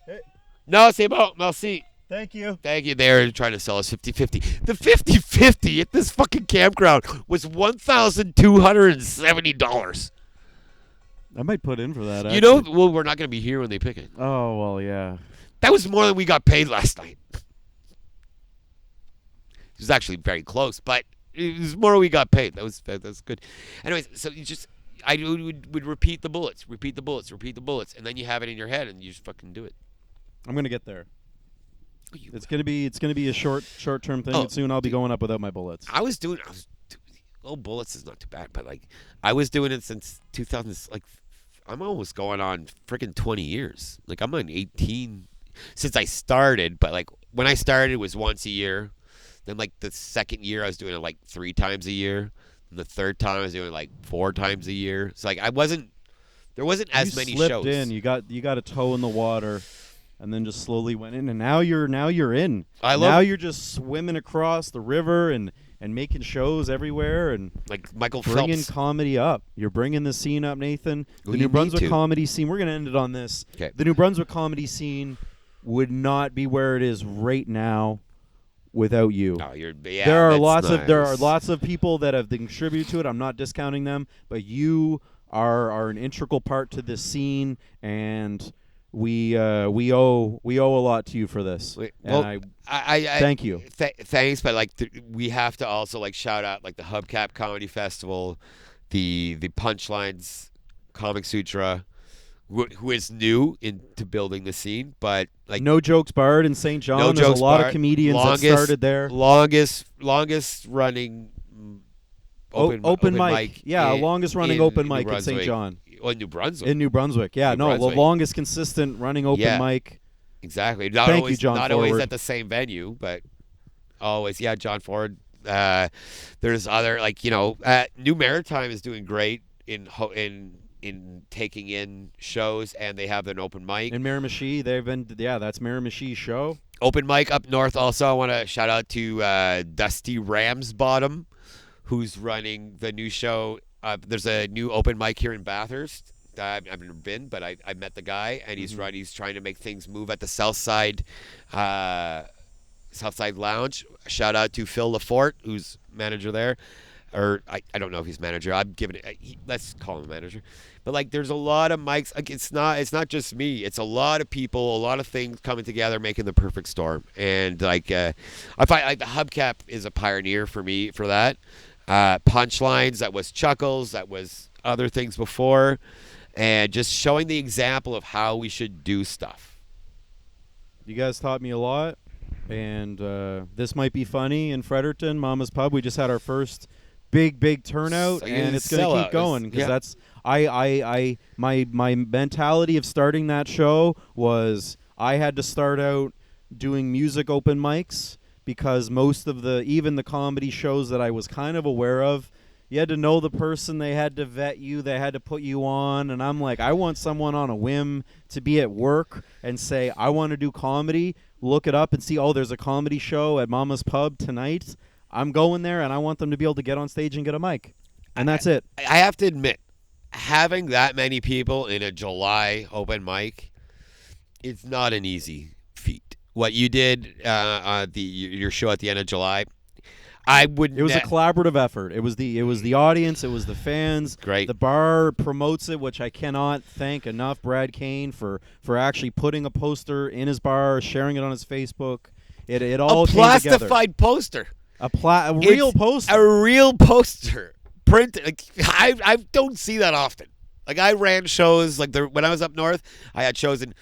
Hey. No, c'est bon. Merci. Thank you. Thank you. They're trying to sell us 50-50. The 50-50 at this fucking campground was $1,270. I might put in for that. You know, well, we're not going to be here when they pick it. Oh, well, yeah. That was more than we got paid last night. It was actually very close, but it was more than we got paid. That was good. Anyways, so I would repeat the bullets, and then you have it in your head, and you just fucking do it. I'm going to get there. It's gonna be a short term thing. And soon I'll be going up without my bullets. I was doing bullets is not too bad, but like I was doing it since 2000. Like I'm almost going on freaking 20 years. Like I'm on 18 since I started, but like when I started it was once a year. Then like the second year I was doing it like 3 times a year, and the third time I was doing it like 4 times a year. So like there wasn't as many shows. You slipped in. You got a toe in the water. And then just slowly went in, and now you're in. Now you're just swimming across the river and making shows everywhere, and like Michael bringing Phelps. comedy up. You're bringing the scene up, Nathan. Well, The New Brunswick comedy scene. We're gonna end it on this. Okay. The New Brunswick comedy scene would not be where it is right now without you. No, there are nice. lots of people that have contributed to it. I'm not discounting them, but you are an integral part to this scene, and we owe a lot to you for this. And I thank you. Thanks, but like we have to also like shout out like the Hubcap Comedy Festival, the Punchlines Comic Sutra, who is new into building the scene, but like No Jokes Barred in St. John. No There's Jokes a lot Barred, of comedians that started there. Longest running open mic. Yeah, longest running open mic in St. John. In New Brunswick. In New Brunswick, yeah. The longest consistent running open mic. Exactly. Thank you, John Not Forward. always at the same venue, but always, yeah, John Ford. There's other, like, New Maritime is doing great in taking in shows, and they have an open mic. In Miramichi, that's Miramichi's show. Open mic up north also. I want to shout out to Dusty Ramsbottom, who's running the new show. There's a new open mic here in Bathurst. I've never been, but I met the guy, and he's He's trying to make things move at the Southside Lounge. Shout out to Phil Lafort, who's manager there. Or I don't know if he's manager. I'm giving it. Let's call him a manager. But like, there's a lot of mics. Like, it's not just me. It's a lot of people, a lot of things coming together, making the perfect storm. And like, I find like the Hubcap is a pioneer for me for that. Punchlines. That was Chuckles. That was other things before, and just showing the example of how we should do stuff. You guys taught me a lot, and this might be funny in Fredericton, Mama's Pub. We just had our first big turnout, and it's going to keep going because that's my mentality of starting that show was I had to start out doing music open mics because most of even the comedy shows that I was kind of aware of, you had to know the person, they had to vet you, they had to put you on, and I'm like, I want someone on a whim to be at work and say, I want to do comedy, look it up and see, oh, there's a comedy show at Mama's Pub tonight. I'm going there, and I want them to be able to get on stage and get a mic. And that's it. I have to admit, having that many people in a July open mic, it's not an easy feat. What you did your show at the end of July, it was a collaborative effort. It was the audience. It was the fans. Great. The bar promotes it, which I cannot thank enough Brad Kane for actually putting a poster in his bar, sharing it on his Facebook. It all came together. A plastified poster. A real poster. A real poster. Printed. Like, I don't see that often. Like, I ran shows when I was up north. I had shows in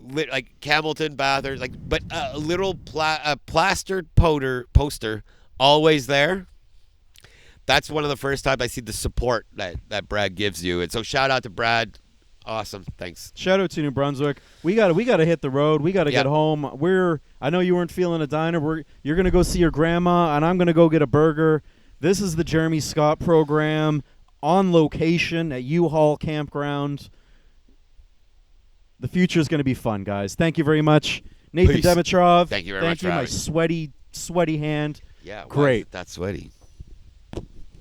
like Campbellton, Bathurst, but a literal plastered poster always there. That's one of the first times I see the support that Brad gives you. And so shout out to Brad. Awesome. Thanks. Shout out to New Brunswick. We got to hit the road. We got to get home. I know you weren't feeling a diner. You're going to go see your grandma, and I'm going to go get a burger. This is the Jeremy Scott program on location at Youghall Campground. The future is going to be fun, guys. Thank you very much. Nathan Dimitroff. Thank you very much for having me. My sweaty hand. Yeah. Great. That's sweaty.